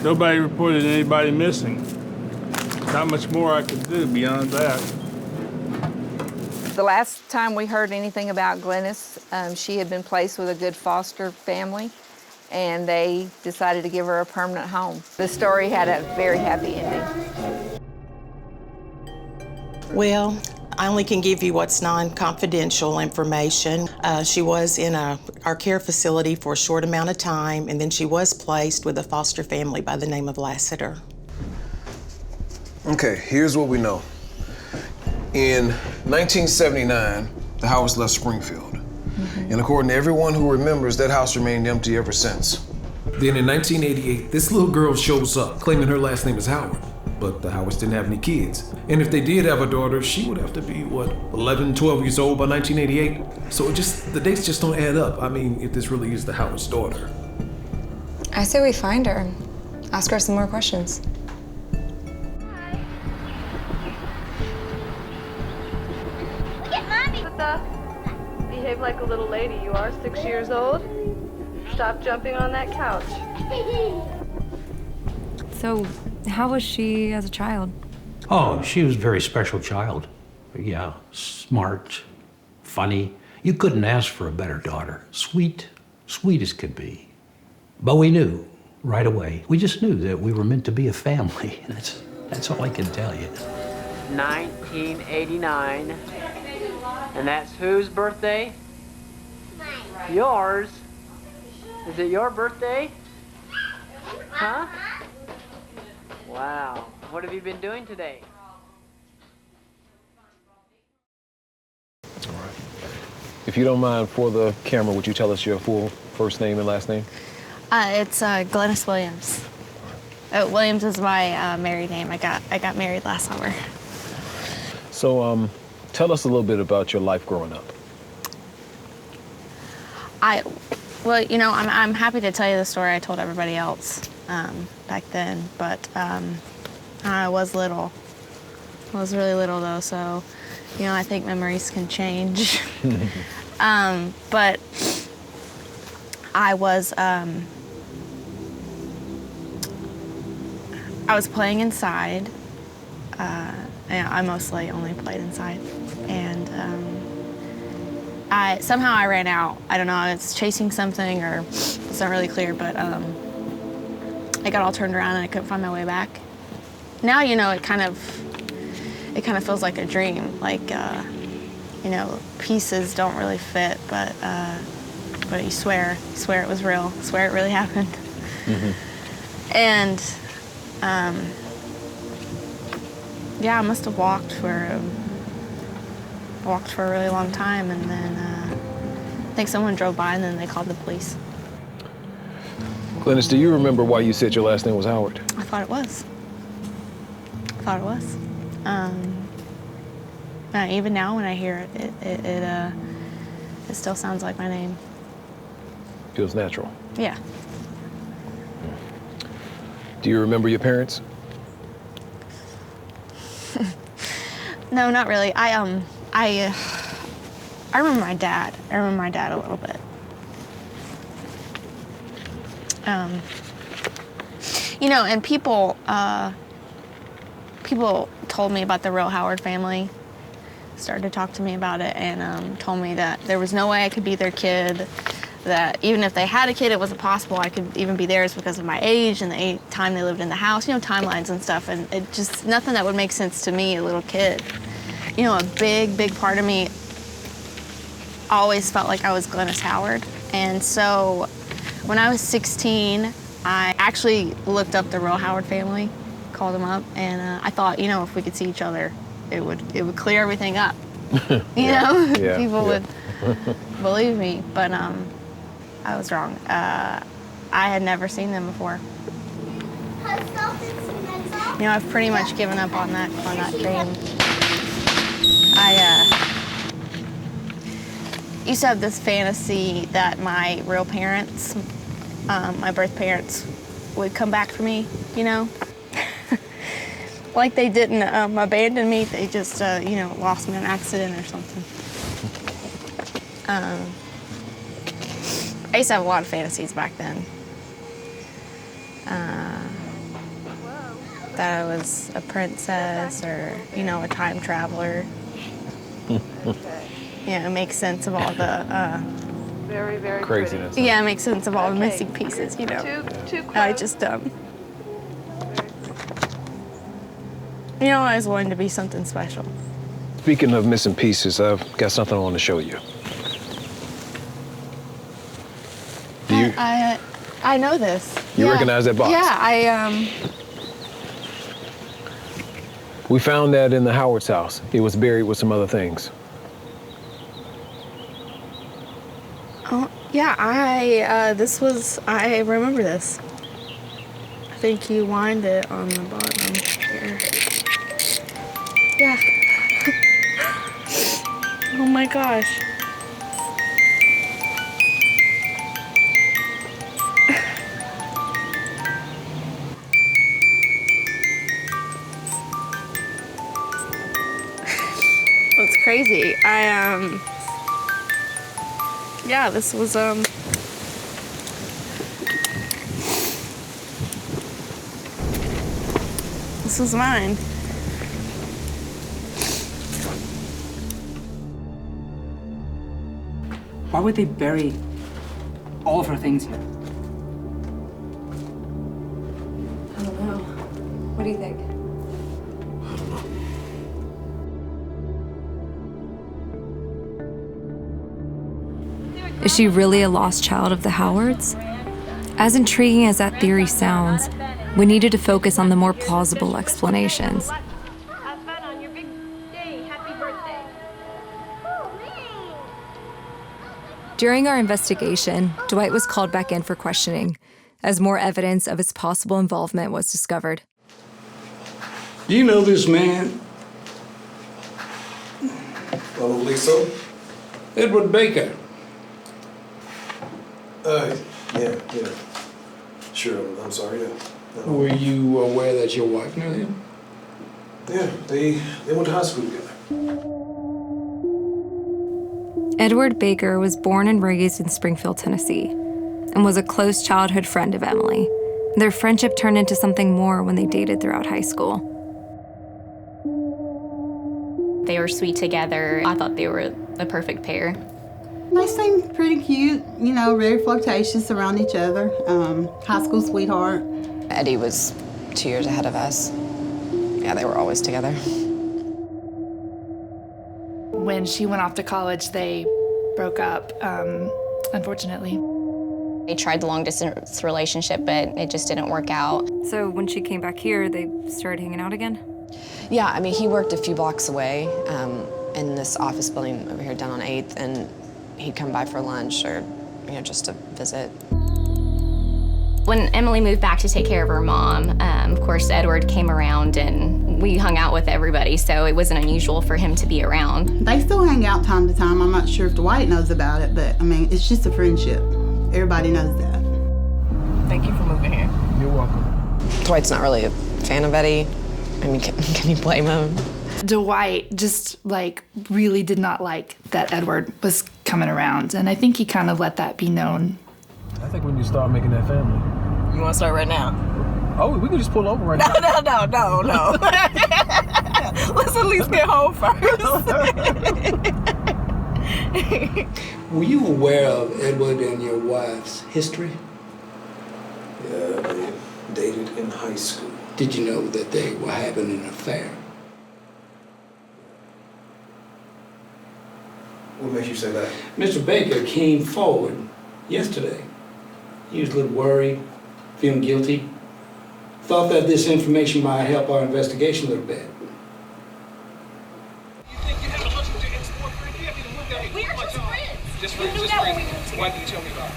Nobody reported anybody missing. Not much more I could do beyond that. The last time we heard anything about Glennice, she had been placed with a good foster family, and they decided to give her a permanent home. The story had a very happy ending. Well, I only can give you what's non-confidential information. She was in our care facility for a short amount of time, and then she was placed with a foster family by the name of Lassiter. Okay, here's what we know. In 1979, the house left Springfield. And according to everyone who remembers, that house remained empty ever since. Then in 1988, this little girl shows up, claiming her last name is Howard. But the Howards didn't have any kids. And if they did have a daughter, she would have to be, 11, 12 years old by 1988? So the dates just don't add up. I mean, if this really is the Howard's daughter. I say we find her and ask her some more questions. Look at Mommy! Behave like a little lady. You are 6 years old. Stop jumping on that couch. So, how was she as a child? Oh, she was a very special child. Yeah, smart, funny. You couldn't ask for a better daughter. Sweet as could be. But we knew right away. We just knew that we were meant to be a family. That's all I can tell you. 1989. And that's whose birthday? Yours. Is it your birthday? Huh? Wow. What have you been doing today? All right. If you don't mind, for the camera, would you tell us your full first name and last name? It's Glennice Williams. Williams is my married name. I got married last summer. So, tell us a little bit about your life growing up. Well, you know, I'm happy to tell you the story I told everybody else back then, but I was little. I was really little though, so, you know, I think memories can change. But I was playing inside. I mostly only played inside, and somehow I ran out. I don't know, I was chasing something, or it's not really clear, but I got all turned around and I couldn't find my way back. Now, you know, it kind of feels like a dream. Like, you know, pieces don't really fit, but you swear it was real, swear it really happened. Mm-hmm. And yeah, I must have walked for a really long time, and then I think someone drove by and then they called the police. Glennice, do you remember why you said your last name was Howard? I thought it was. Even now when I hear it, it still sounds like my name. Feels natural. Yeah. Do you remember your parents? No, not really. I remember my dad. I remember my dad a little bit. You know, and people told me about the real Howard family, started to talk to me about it, and told me that there was no way I could be their kid, that even if they had a kid, it wasn't possible I could even be theirs because of my age and the time they lived in the house, you know, timelines and stuff, and it just, nothing that would make sense to me, a little kid. You know, a big part of me always felt like I was Glennice Howard, and so when I was 16, I actually looked up the real Howard family, called them up, and I thought, you know, if we could see each other, it would clear everything up. You Yeah, know, yeah, people yeah. would believe me, but I was wrong. I had never seen them before. You know, I've pretty much given up on that dream. I used to have this fantasy that my real parents, my birth parents, would come back for me, you know? Like they didn't abandon me, they just, you know, lost me in an accident or something. I used to have a lot of fantasies back then. That I was a princess or, you know, a time traveler. Yeah, it makes sense of all the Very, very craziness. yeah, it makes sense of all the missing pieces, you know. I just you know, I always wanted to be something special. Speaking of missing pieces, I've got something I want to show you. Do you I know this. You recognize that box? Yeah, We found that in the Howard's house. It was buried with some other things. oh yeah, I remember this. I think you wind it on the bottom here. Yeah. Oh my gosh. It's crazy. Yeah, this was this was mine. Why would they bury all of her things here? I don't know. What do you think? Is she really a lost child of the Howards? As intriguing as that theory sounds, we needed to focus on the more plausible explanations. During our investigation, Dwight was called back in for questioning, as more evidence of his possible involvement was discovered. Do you know this man? I don't believe so. Edward Baker. Yeah. Sure, I'm sorry, yeah. Were you aware that your wife knew him? Yeah, they went to high school together. Edward Baker was born and raised in Springfield, Tennessee, and was a close childhood friend of Emily. Their friendship turned into something more when they dated throughout high school. They were sweet together. I thought they were the perfect pair. They seemed pretty cute, you know, very flirtatious around each other. High school sweetheart. Eddie was 2 years ahead of us. Yeah, they were always together. When she went off to college, they broke up, unfortunately. They tried the long-distance relationship, but it just didn't work out. So when she came back here, they started hanging out again? Yeah, I mean, he worked a few blocks away in this office building over here down on 8th, and he'd come by for lunch or, you know, just to visit. When Emily moved back to take care of her mom, of course, Edward came around and we hung out with everybody, so it wasn't unusual for him to be around. They still hang out time to time. I'm not sure if Dwight knows about it, but I mean, it's just a friendship. Everybody knows that. Thank you for moving here. You're welcome. Dwight's not really a fan of Eddie. I mean, can you blame him? Dwight just, like, really did not like that Edward was coming around, and I think he kind of let that be known. I think when you start making that family. You want to start right now? Oh, we can just pull over right now. No. Let's at least get home first. Were you aware of Edward and your wife's history? Yeah, they dated in high school. Did you know that they were having an affair? What makes you say that? Mr. Baker came forward yesterday. He was a little worried, feeling guilty. Thought that this information might help our investigation a little bit. We're just friends. Just friends. Why did you tell me about it?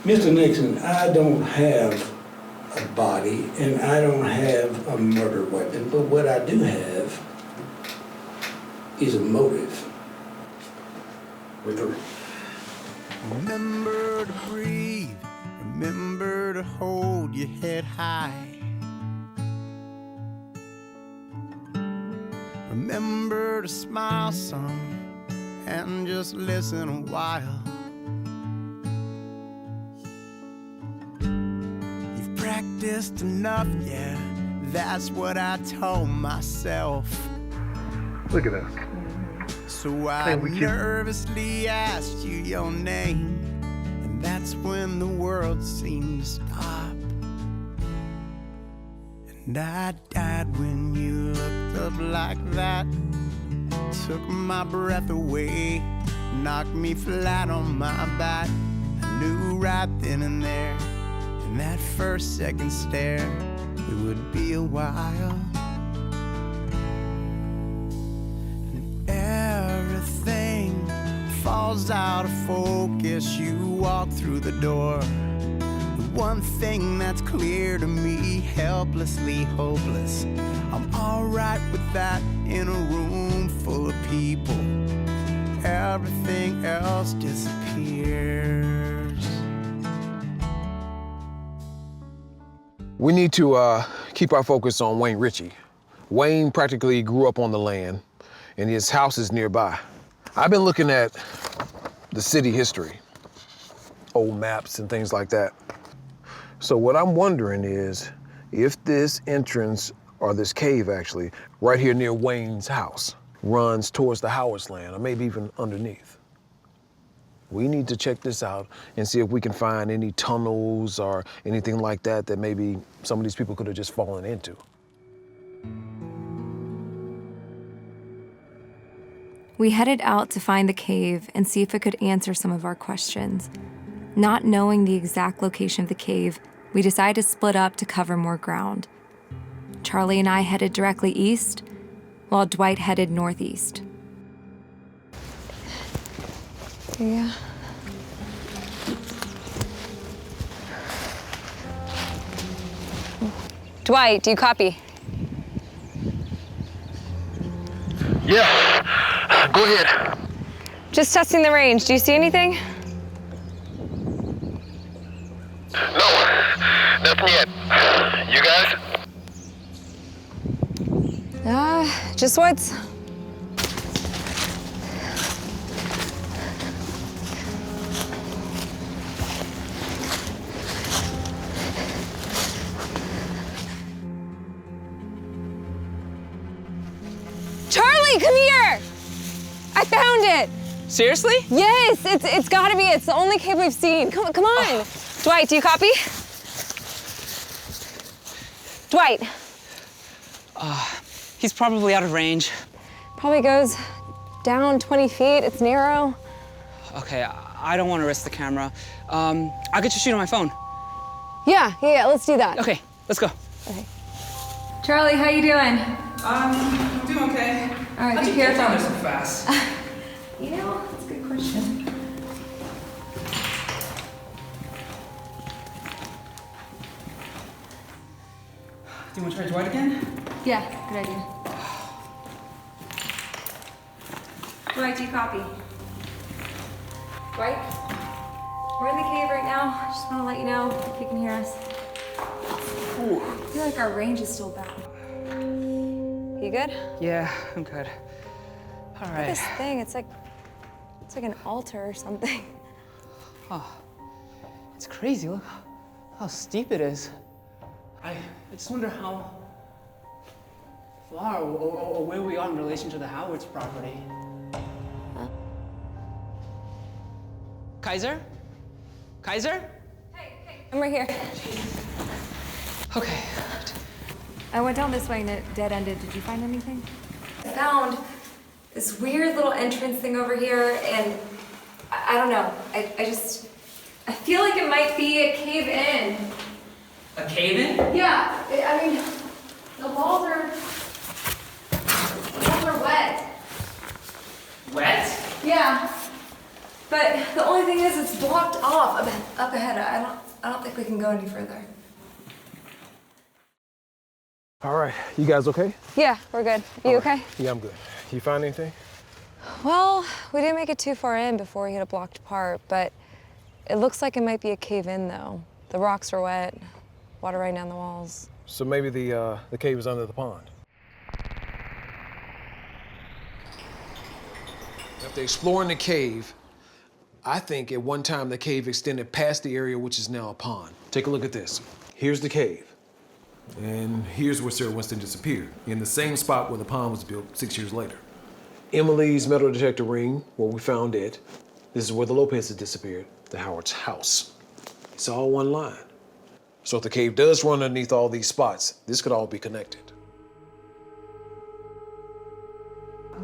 Mr. Nixon, I don't have a body and I don't have a murder weapon, but what I do have is a motive. We're through. Remember to breathe, remember to hold your head high. Remember to smile some and just listen a while. You've practiced enough, yeah, that's what I told myself. Look at that. So I nervously asked you your name, and that's when the world seemed to stop. And I died when you looked up like that, took my breath away, knocked me flat on my back. I knew right then and there, in that first second stare, it would be a while. Everything falls out of focus. You walk through the door. The one thing that's clear to me, helplessly hopeless. I'm alright with that in a room full of people. Everything else disappears. We need to keep our focus on Wayne Richie. Wayne practically grew up on the land, and his house is nearby. I've been looking at the city history, old maps and things like that. So what I'm wondering is if this entrance, or this cave actually, right here near Wayne's house, runs towards the Howard's land, or maybe even underneath. We need to check this out and see if we can find any tunnels or anything like that that maybe some of these people could have just fallen into. We headed out to find the cave and see if it could answer some of our questions. Not knowing the exact location of the cave, we decided to split up to cover more ground. Charlie and I headed directly east, while Dwight headed northeast. Yeah. Dwight, do you copy? Yeah, go ahead. Just testing the range. Do you see anything? No, nothing yet. You guys? Just woods. Charlie, come here! I found it! Seriously? Yes, it's gotta be. It's the only cave we've seen. Come on. Dwight, do you copy? Dwight. He's probably out of range. Probably goes down 20 feet. It's narrow. Okay, I don't want to risk the camera. I'll get you shoot on my phone. Yeah, let's do that. Okay, let's go. Okay. Charlie, how you doing? I'm doing okay. All right, How'd be you get careful. down there so fast? You know, that's a good question. Do you want to try Dwight again? Yeah, good idea. Dwight, do you copy? Dwight? We're in the cave right now. Just want to let you know if you can hear us. Ooh. I feel like our range is still bad. You good? Yeah, I'm good. All Look right. at this thing. It's like an altar or something. Oh, it's crazy. Look how steep it is. I just wonder how far or where we are in relation to the Howard's property. Huh? Kaiser? Kaiser? Hey, I'm right here. Okay. I went down this way and it dead-ended. Did you find anything? I found this weird little entrance thing over here, and I don't know. I feel like it might be a cave-in. A cave-in? Yeah, I mean, the walls are wet. it. The only thing is it's blocked off up ahead. I don't think we can go any further. All right, you guys okay? Yeah, we're good. You okay? Yeah, I'm good. You find anything? Well, we didn't make it too far in before we hit a blocked part, but it looks like it might be a cave-in though. The rocks are wet, water running down the walls. So maybe the cave is under the pond. After exploring the cave, I think at one time the cave extended past the area which is now a pond. Take a look at this. Here's the cave. And here's where Sarah Winston disappeared, in the same spot where the pond was built 6 years later. Emily's metal detector ring, where we found it. This is where the Lopez had disappeared, the Howard's house. It's all one line. So if the cave does run underneath all these spots, this could all be connected.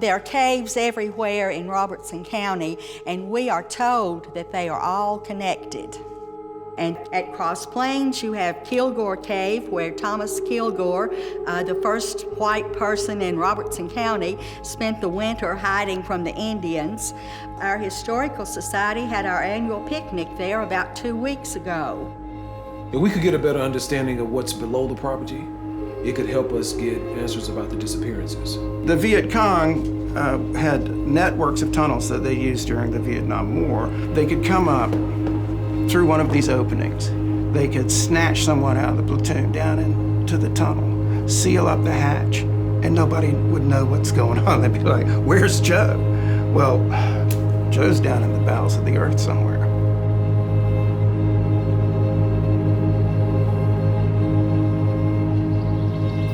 There are caves everywhere in Robertson County, and we are told that they are all connected. And at Cross Plains, you have Kilgore Cave, where Thomas Kilgore, the first white person in Robertson County, spent the winter hiding from the Indians. Our Historical Society had our annual picnic there about 2 weeks ago. If we could get a better understanding of what's below the property, it could help us get answers about the disappearances. The Viet Cong had networks of tunnels that they used during the Vietnam War. They could come up through one of these openings. They could snatch someone out of the platoon down into the tunnel, seal up the hatch, and nobody would know what's going on. They'd be like, where's Joe? Well, Joe's down in the bowels of the earth somewhere.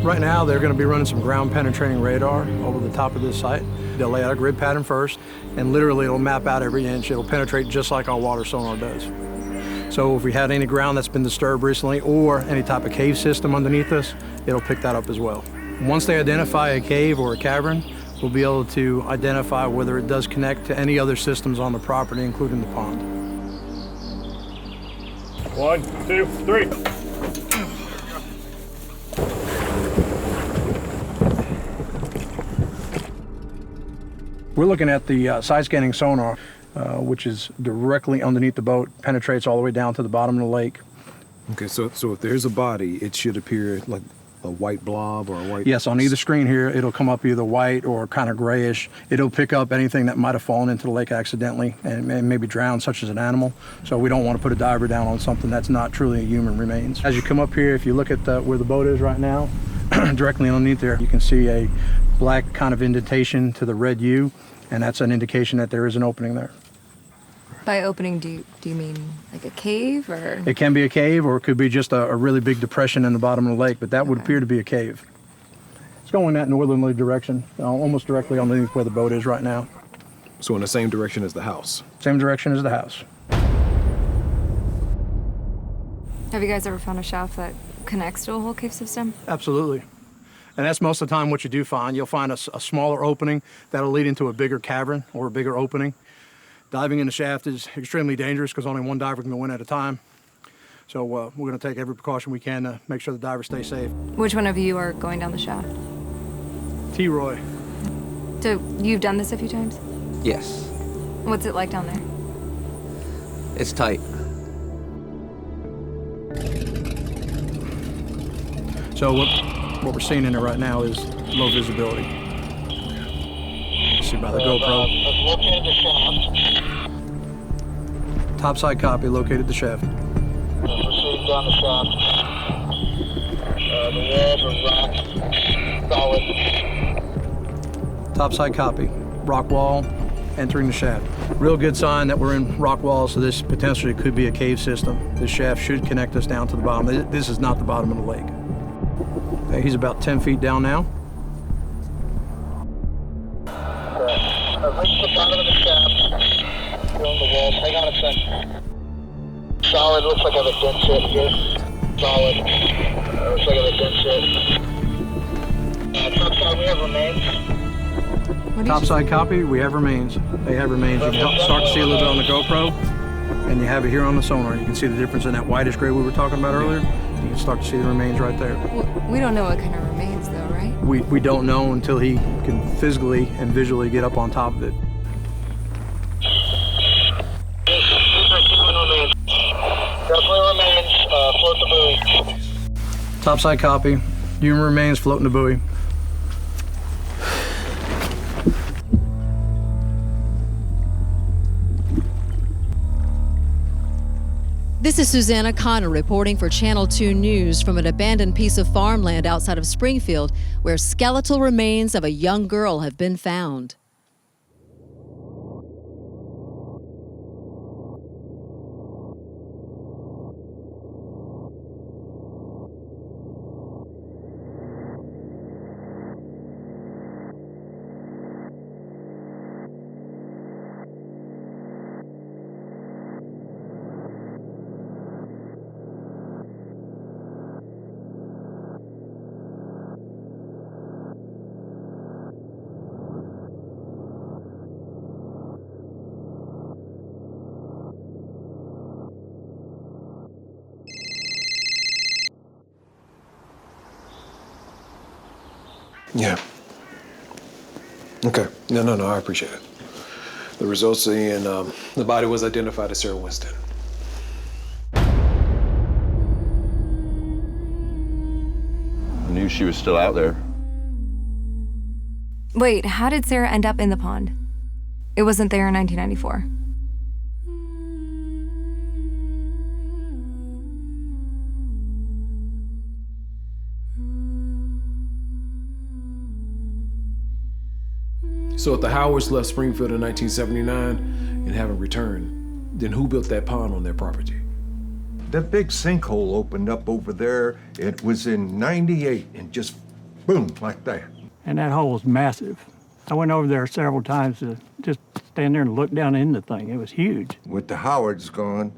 Right now, they're going to be running some ground penetrating radar over the top of this site. They'll lay out a grid pattern first, and literally it'll map out every inch. It'll penetrate just like our water sonar does. So if we had any ground that's been disturbed recently or any type of cave system underneath us, it'll pick that up as well. Once they identify a cave or a cavern, we'll be able to identify whether it does connect to any other systems on the property, including the pond. 1, 2, 3. We're looking at the side scanning sonar, which is directly underneath the boat, penetrates all the way down to the bottom of the lake. Okay, so if there's a body, it should appear like a white blob or a white... Yes, on either screen here, it'll come up either white or kind of grayish. It'll pick up anything that might have fallen into the lake accidentally and maybe drowned, such as an animal. So we don't want to put a diver down on something that's not truly a human remains. As you come up here, if you look at where the boat is right now, directly underneath there, you can see a black kind of indentation to the red U, and that's an indication that there is an opening there. By opening, do you mean like a cave, or? It can be a cave, or it could be just a really big depression in the bottom of the lake, but that would appear to be a cave. It's going that northerly direction, almost directly underneath where the boat is right now. So in the same direction as the house? Same direction as the house. Have you guys ever found a shaft that connects to a whole cave system? Absolutely. And that's most of the time what you do find. You'll find a smaller opening that'll lead into a bigger cavern or a bigger opening. Diving in the shaft is extremely dangerous because only one diver can go in at a time. So we're going to take every precaution we can to make sure the divers stay safe. Which one of you are going down the shaft? T-Roy. So you've done this a few times? Yes. What's it like down there? It's tight. So what we're seeing in it right now is low visibility. You see by the GoPro. Located the shaft. Topside copy, located the shaft. Proceeding down the shaft. The walls are rock solid. Topside copy. Rock wall, entering the shaft. Real good sign that we're in rock wall, so this potentially could be a cave system. This shaft should connect us down to the bottom. This is not the bottom of the lake. Okay, he's about 10 feet down now. I've reached the bottom of the shaft. Feeling the walls. Hang on a second. Solid. Looks like I have a dent set here. Solid. Looks like I have a dent set. Topside, we have remains. Topside copy, we have remains. They have remains. You can start to see a little bit on the GoPro, and you have it here on the sonar. You can see the difference in that whitish gray we were talking about earlier. You can start to see the remains right there. We don't know what kind of remains, though, right? We don't know until he can physically and visually get up on top of it. Definitely remains, float the buoy. Topside copy. Human remains floating the buoy. This is Susanna Connor reporting for Channel 2 News from an abandoned piece of farmland outside of Springfield, where skeletal remains of a young girl have been found. Yeah. Okay. No, I appreciate it. The results are in, the body was identified as Sarah Winston. I knew she was still out there. Wait, how did Sarah end up in the pond? It wasn't there in 1994. So if the Howards left Springfield in 1979 and haven't returned, then who built that pond on their property? That big sinkhole opened up over there. It was in '98 and just boom, like that. And that hole was massive. I went over there several times to just stand there and look down in the thing. It was huge. With the Howards gone,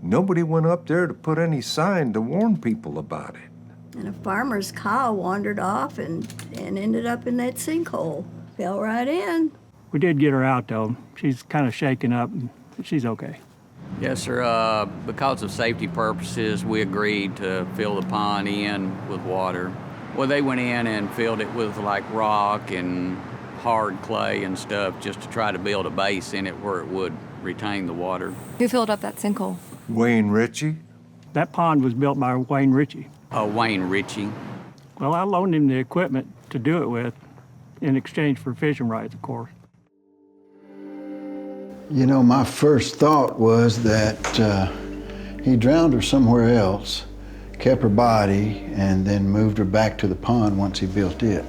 nobody went up there to put any sign to warn people about it. And a farmer's cow wandered off and ended up in that sinkhole. Fell right in. We did get her out, though. She's kind of shaken up, but she's okay. Yes, sir. Because of safety purposes, we agreed to fill the pond in with water. Well, they went in and filled it with like rock and hard clay and stuff just to try to build a base in it where it would retain the water. Who filled up that sinkhole? Wayne Richie. That pond was built by Wayne Richie. Wayne Richie. Well, I loaned him the equipment to do it with in exchange for fishing rights, of course. You know, my first thought was that he drowned her somewhere else, kept her body, and then moved her back to the pond once he built it.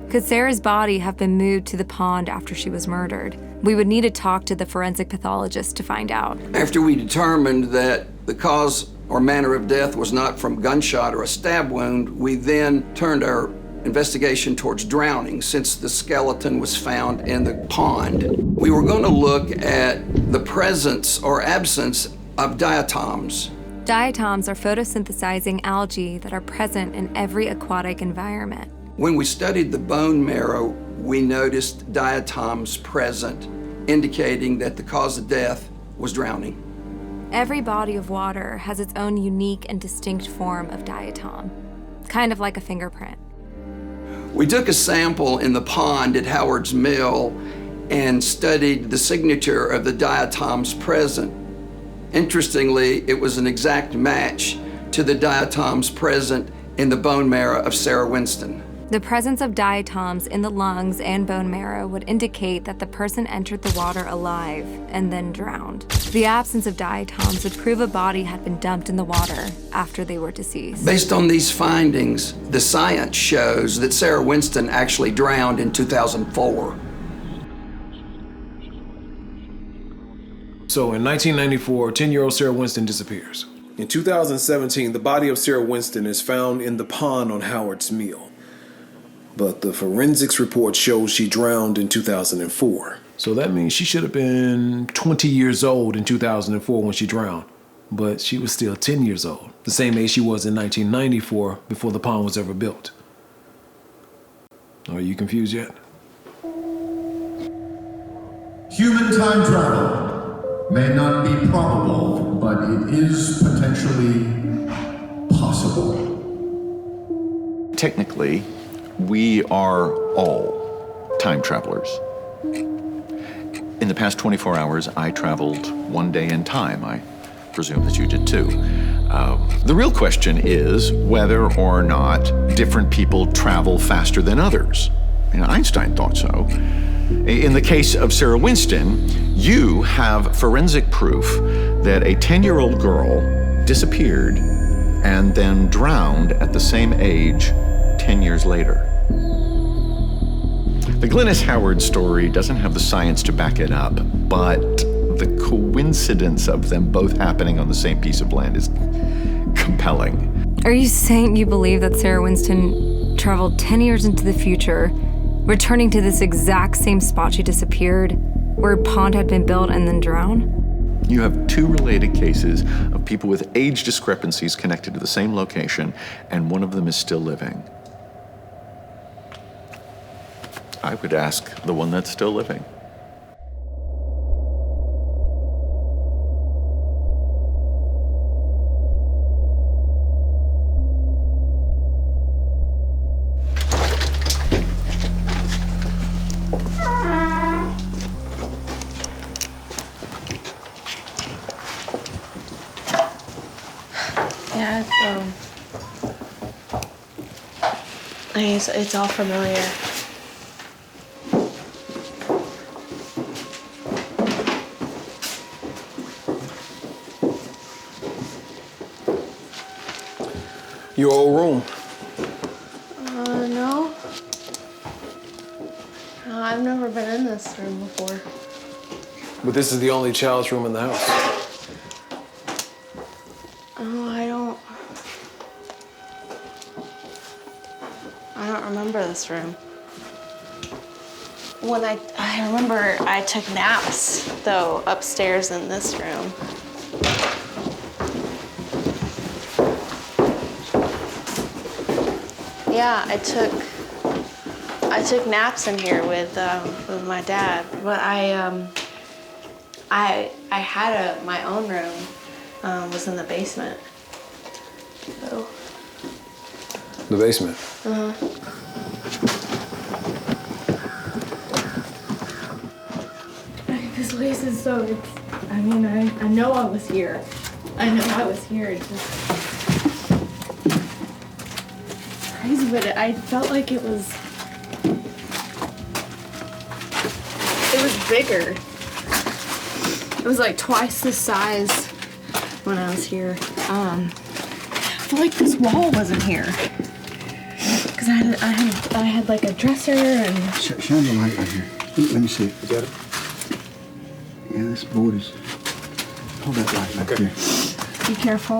Could Sarah's body have been moved to the pond after she was murdered? We would need to talk to the forensic pathologist to find out. After we determined that the cause or manner of death was not from gunshot or a stab wound, we then turned our investigation towards drowning since the skeleton was found in the pond. We were going to look at the presence or absence of diatoms. Diatoms are photosynthesizing algae that are present in every aquatic environment. When we studied the bone marrow, we noticed diatoms present, indicating that the cause of death was drowning. Every body of water has its own unique and distinct form of diatom, kind of like a fingerprint. We took a sample in the pond at Howard's Mill and studied the signature of the diatoms present. Interestingly, it was an exact match to the diatoms present in the bone marrow of Sarah Winston. The presence of diatoms in the lungs and bone marrow would indicate that the person entered the water alive and then drowned. The absence of diatoms would prove a body had been dumped in the water after they were deceased. Based on these findings, the science shows that Sarah Winston actually drowned in 2004. So in 1994, 10-year-old Sarah Winston disappears. In 2017, the body of Sarah Winston is found in the pond on Howard's Mill. But the forensics report shows she drowned in 2004. So that means she should have been 20 years old in 2004 when she drowned. But she was still 10 years old, the same age she was in 1994 before the pond was ever built. Are you confused yet? Human time travel may not be probable, but it is potentially possible. Technically, we are all time travelers. In the past 24 hours, I traveled one day in time. I presume that you did too. The real question is whether or not different people travel faster than others. Einstein thought so. In the case of Sarah Winston, you have forensic proof that a 10-year-old girl disappeared and then drowned at the same age 10 years later. The Glennice Howard story doesn't have the science to back it up, but the coincidence of them both happening on the same piece of land is compelling. Are you saying you believe that Sarah Winston traveled 10 years into the future, returning to this exact same spot she disappeared, where a pond had been built and then drowned? You have two related cases of people with age discrepancies connected to the same location, and one of them is still living. I would ask the one that's still living. Yeah, it's all familiar. Your old room. No. No, I've never been in this room before. But this is the only child's room in the house. Oh, I don't remember this room. When I remember I took naps, though, upstairs in this room. Yeah, I took naps in here with my dad, but I had my own room, was in the basement. So. The basement. This place is so. I know I was here. I know I was here. It's just crazy, but I felt like it was bigger. It was like twice the size when I was here. I feel like this wall wasn't here. Cause I had like a dresser and. Shine the light right here. Let me see. You got it? Yeah, this board is. Hold that light right there. Be careful.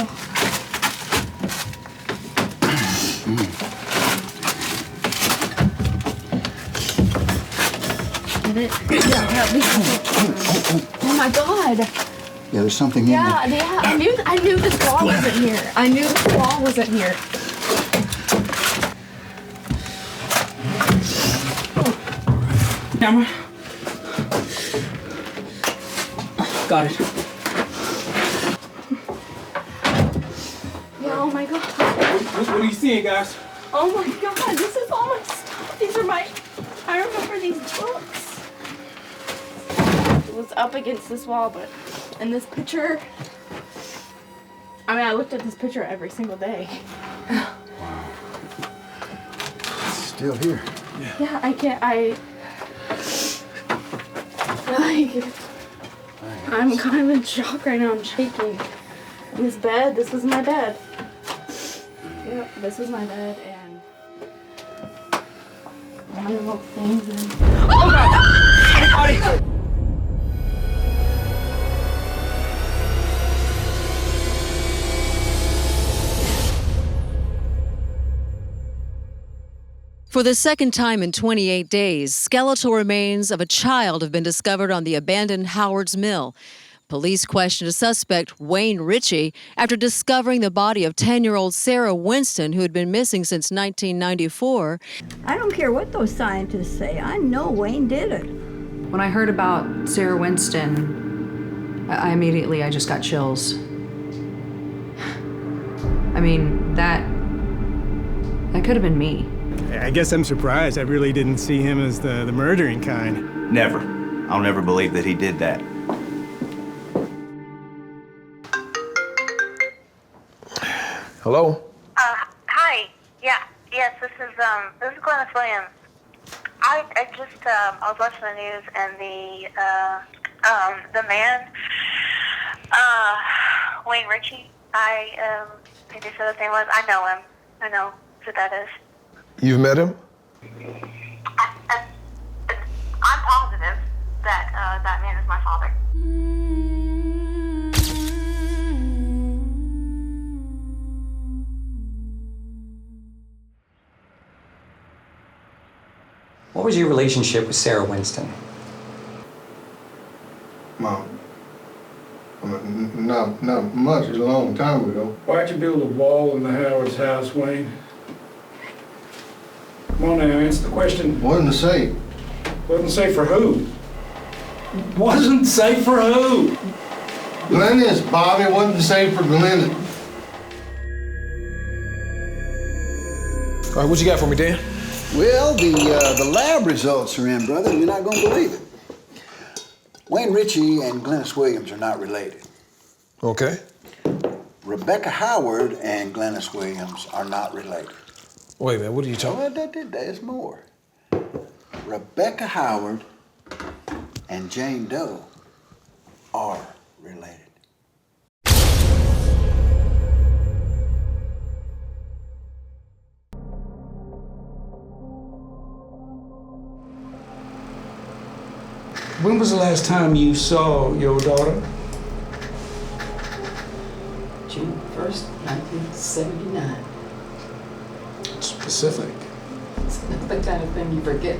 Get it? Yeah, be careful. Oh my God. Yeah, there's something in there. Yeah. I knew this wall wasn't here. I knew this wall wasn't here. Camera. Got it. Yeah, oh my God. What are you seeing, guys? Oh my God, this is all my stuff. These are I remember these books. It was up against this wall, but in this picture, I looked at this picture every single day. Wow. It's still here. Yeah, I'm kind of in shock right now. I'm shaking. In this bed, this was my bed. Yep, this was my bed, and all my little things. And oh God! For the second time in 28 days, skeletal remains of a child have been discovered on the abandoned Howard's Mill. Police questioned a suspect, Richie, after discovering the body of 10-year-old Sarah Winston, who had been missing since 1994. I don't care what those scientists say. I know Wayne did it. When I heard about Sarah Winston, I immediately just got chills. That could have been me. I guess I'm surprised. I really didn't see him as the murdering kind. Never. I'll never believe that he did that. Hello? Hi. Yes, this is Glennice Williams. I was watching the news and the man, Wayne Richie, I think they said his name was, I know him. I know who that is. You've met him? I'm positive that that man is my father. What was your relationship with Sarah Winston? Mom. Not much, a long time ago. Why'd you build a wall in the Howard's house, Wayne? Come on now, answer the question. Wasn't safe. Wasn't safe for who? Wasn't safe for who? Glennice, Bobby, wasn't safe for Glennice. All right, what you got for me, Dan? Well, the lab results are in, brother. You're not going to believe it. Wayne Richie and Glennice Williams are not related. Okay. Rebecca Howard and Glennice Williams are not related. Wait a minute, what are you talking about? There's more. Rebecca Howard and Jane Doe are related. When was the last time you saw your daughter? June 1st, 1979. Specific. It's not the kind of thing you forget.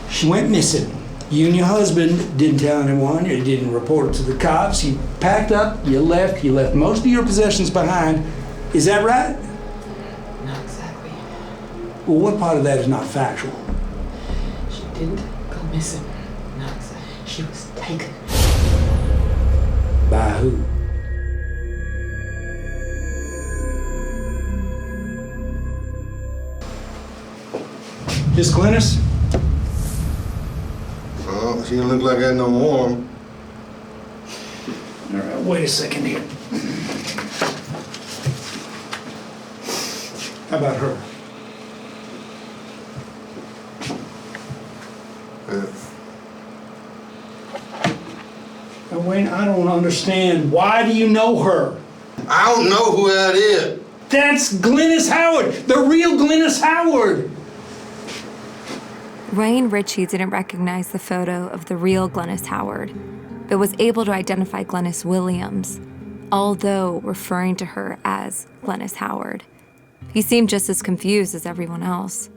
She went missing. You and your husband didn't tell anyone, you didn't report it to the cops, you packed up, you left most of your possessions behind. Is that right? Not exactly. Well, what part of that is not factual? She didn't go missing. Not exactly. She was taken. By who? Miss Glennice? Oh, she don't look like that no more. All right, wait a second here. How about her? Now, Wayne, I don't understand. Why do you know her? I don't know who that is. That's Glennice Howard, the real Glennice Howard. Wayne Richie didn't recognize the photo of the real Glennice Howard, but was able to identify Glennice Williams, although referring to her as Glennice Howard. He seemed just as confused as everyone else.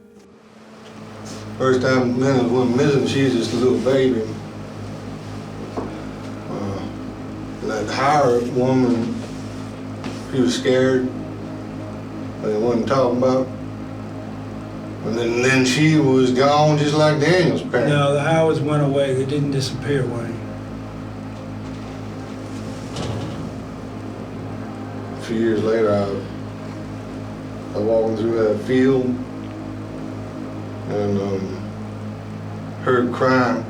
First time Glennice went missing, she was just a little baby. That Howard woman, she was scared. They wasn't talking about. And then she was gone just like Daniel's parents. No, the Howards went away. They didn't disappear, Wayne. A few years later, I walked through that field and heard crying.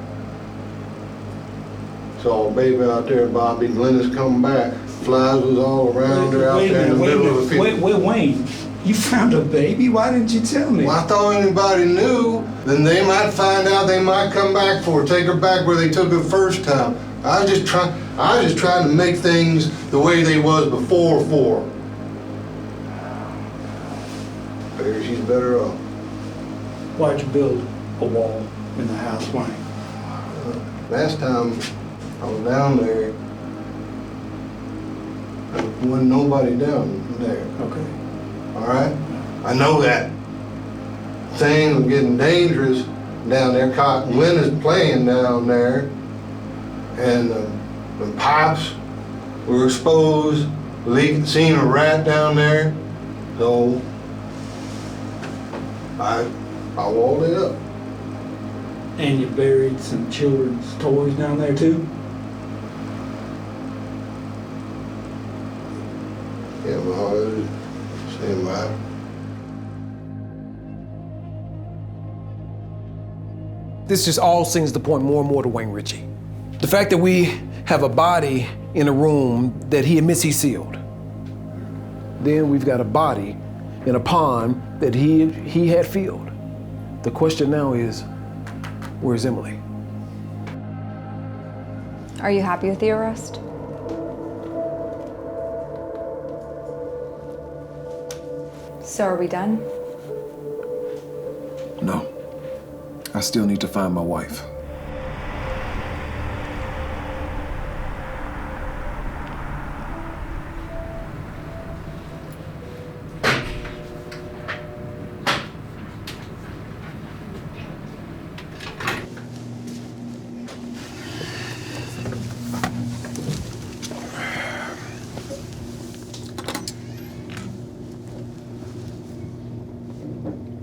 Saw a baby out there, Bobby. Glennice come back. Flies was all around her out there in the middle of the field. Wait, Wayne. You found a baby? Why didn't you tell me? Well, I thought anybody knew. Then they might find out. They might come back for her, take her back where they took her first time. I was just trying to make things the way they was before for her. Figure she's better off. Why'd you build a wall in the house, Wayne? Last time I was down there, there wasn't nobody down there. Okay. All right? I know that. Things were getting dangerous down there. Cotton Wind is playing down there. And the pipes were exposed. Leaking, seen a rat down there. So I walled it up. And you buried some children's toys down there too? Yeah, well, same matter. This just all seems to point more and more to Wayne Richie. The fact that we have a body in a room that he admits he sealed. Then we've got a body in a pond that he had filled. The question now is, where's Emily? Are you happy with the arrest? So are we done? No. I still need to find my wife.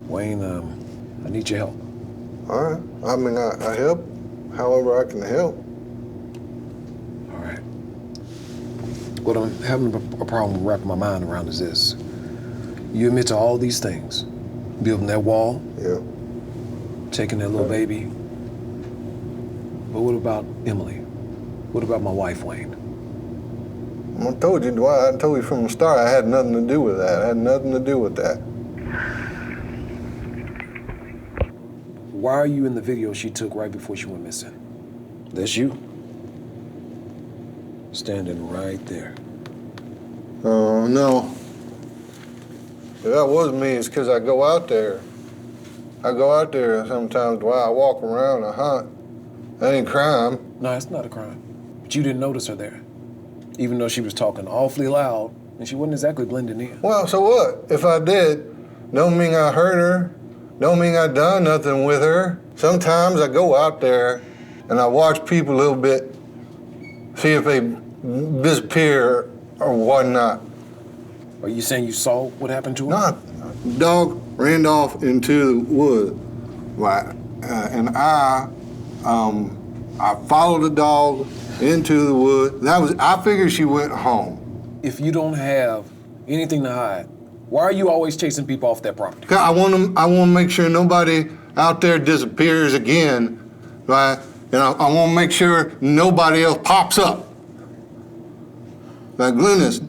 Wayne, I need your help. All right. I mean, I help however I can help. All right. What I'm having a problem wrapping my mind around is this. You admit to all these things. Building that wall. Yeah. Taking that little baby. But what about Emily? What about my wife, Wayne? I told you, Dwight, I told you from the start I had nothing to do with that. I had nothing to do with that. Why are you in the video she took right before she went missing? That's you. Standing right there. Oh, no. If that was me, it's because I go out there. I go out there sometimes, Dwight. I walk around, I hunt. That ain't crime. No, it's not a crime. But you didn't notice her there. Even though she was talking awfully loud, and she wasn't exactly blending in. Well, so what? If I did, don't mean I hurt her. Don't mean I done nothing with her. Sometimes I go out there and I watch people a little bit, see if they disappear or whatnot. Are you saying you saw what happened to her? No, dog ran off into the wood, right? And I followed the dog into the wood. I figured she went home. If you don't have anything to hide, why are you always chasing people off that property? 'Cause I want to make sure nobody out there disappears again, right? And I want to make sure nobody else pops up. Like Glennice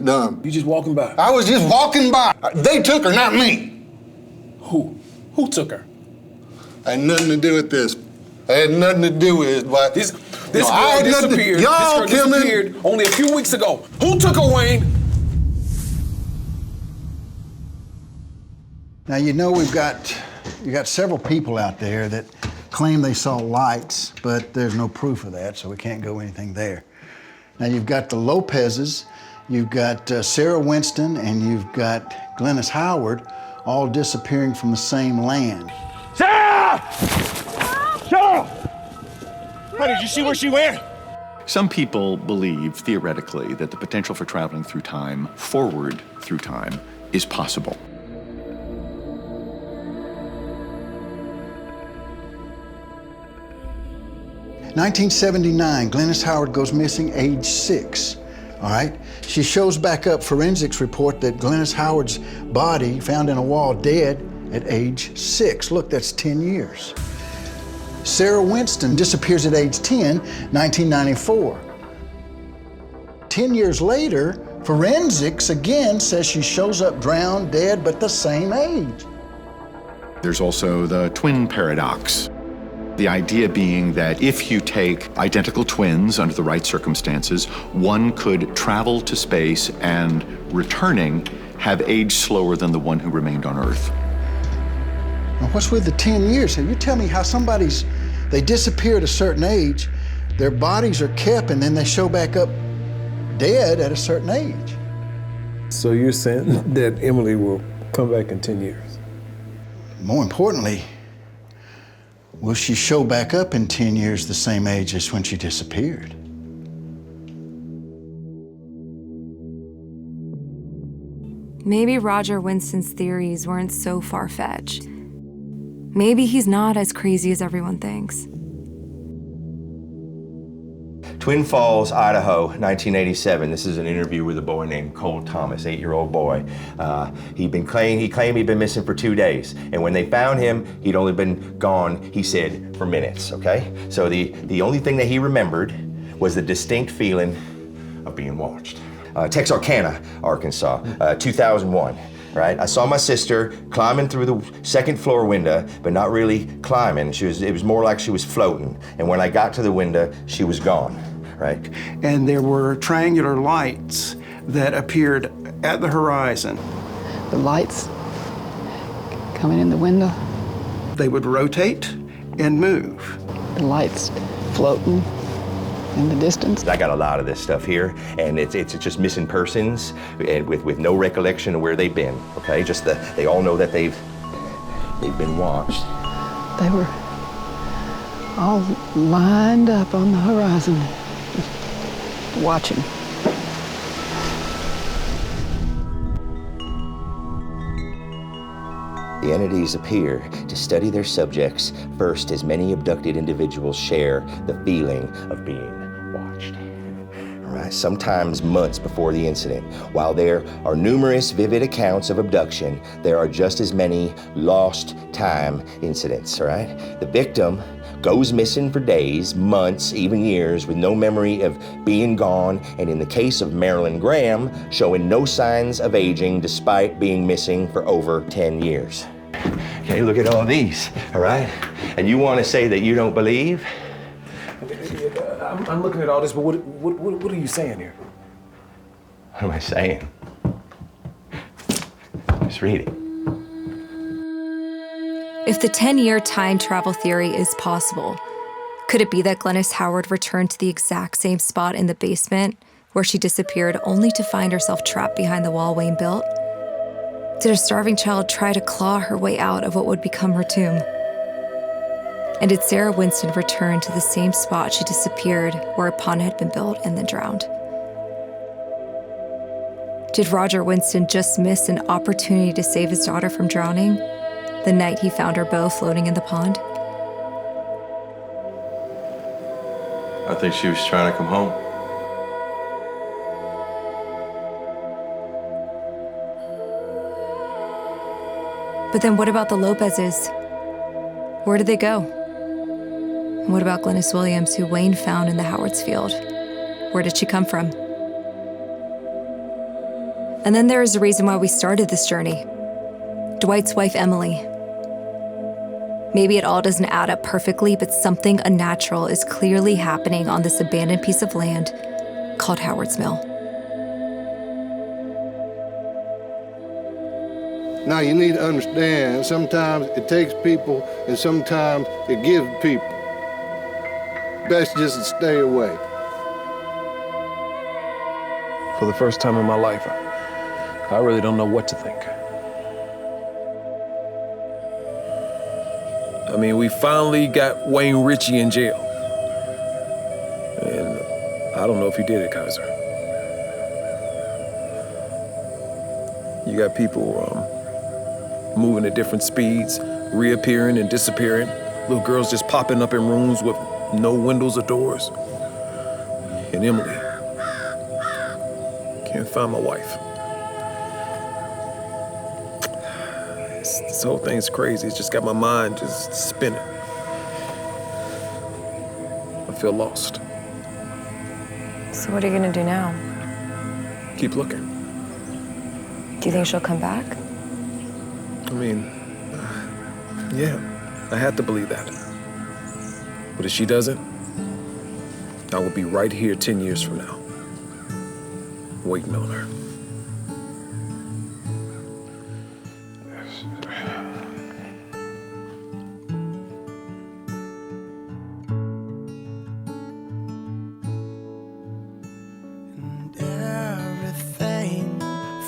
done. You just walking by? I was just walking by. They took her, not me. Who? Who took her? I had nothing to do with this. I had nothing to do with it, but This girl disappeared. Y'all this girl disappeared only a few weeks ago. Who took her, Wayne? Now, you know you got several people out there that claim they saw lights, but there's no proof of that, so we can't go anything there. Now, you've got the Lopezes, you've got Sarah Winston, and you've got Glennice Howard all disappearing from the same land. Sarah! Sarah! Honey, did you see where she went? Some people believe, theoretically, that the potential for traveling through time, forward through time, is possible. In 1979, Glennice Howard goes missing, age 6. All right? She shows back up forensics report that Glennice Howard's body found in a wall dead at age 6. Look, that's 10 years. Sarah Winston disappears at age 10, 1994. 10 years later, forensics again says she shows up drowned, dead, but the same age. There's also the twin paradox. The idea being that if you take identical twins under the right circumstances, one could travel to space and, returning, have aged slower than the one who remained on Earth. Now, what's with the 10 years? You tell me how they disappear at a certain age, their bodies are kept, and then they show back up dead at a certain age. So you're saying that Emily will come back in 10 years? More importantly, will she show back up in 10 years the same age as when she disappeared? Maybe Roger Winston's theories weren't so far-fetched. Maybe he's not as crazy as everyone thinks. Twin Falls, Idaho, 1987. This is an interview with a boy named Cole Thomas, 8-year-old boy. He claimed he'd been missing for 2 days. And when they found him, he'd only been gone, he said, for minutes, okay? So the only thing that he remembered was the distinct feeling of being watched. Texarkana, Arkansas, 2001. Right? I saw my sister climbing through the second floor window, but not really climbing. It was more like she was floating. And when I got to the window, she was gone, right? And there were triangular lights that appeared at the horizon. The lights coming in the window. They would rotate and move. The lights floating in the distance. I got a lot of this stuff here, and it's just missing persons and with no recollection of where they've been, okay? Just they all know that they've been watched. They were all lined up on the horizon, watching. The entities appear to study their subjects first, as many abducted individuals share the feeling of being watched. Right? Sometimes months before the incident. While there are numerous vivid accounts of abduction, there are just as many lost time incidents, right? The victim goes missing for days, months, even years, with no memory of being gone, and in the case of Marilyn Graham, showing no signs of aging despite being missing for over 10 years. Okay, look at all these, all right? And you want to say that you don't believe? I'm looking at all this, but what are you saying here? What am I saying? Just read it. If the 10-year time travel theory is possible, could it be that Glennice Howard returned to the exact same spot in the basement where she disappeared only to find herself trapped behind the wall Wayne built? Did a starving child try to claw her way out of what would become her tomb? And did Sarah Winston return to the same spot she disappeared where a pond had been built and then drowned? Did Roger Winston just miss an opportunity to save his daughter from drowning the night he found her bow floating in the pond? I think she was trying to come home. But then what about the Lopezes? Where did they go? And what about Glennice Williams, who Wayne found in the Howard's field? Where did she come from? And then there is a reason why we started this journey. Dwight's wife, Emily. Maybe it all doesn't add up perfectly, but something unnatural is clearly happening on this abandoned piece of land called Howard's Mill. Now you need to understand, sometimes it takes people and sometimes it gives people. Best just to stay away. For the first time in my life, I really don't know what to think. I mean, we finally got Wayne Richie in jail. And I don't know if he did it, Kaiser. You got people moving at different speeds, reappearing and disappearing. Little girls just popping up in rooms with no windows or doors. And Emily, can't find my wife. This whole thing's crazy. It's just got my mind just spinning. I feel lost. So what are you gonna do now? Keep looking. Do you think she'll come back? I mean, yeah, I had to believe that. But if she doesn't, I will be right here 10 years from now, waiting on her.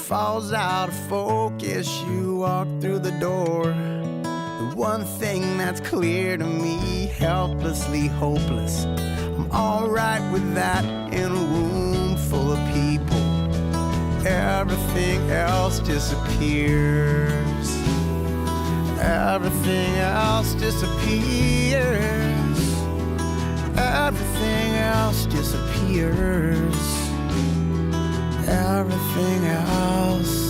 Falls out of focus, you walk through the door. The one thing that's clear to me, helplessly hopeless. I'm alright with that in a room full of people. Everything else disappears. Everything else disappears. Everything else disappears. Everything else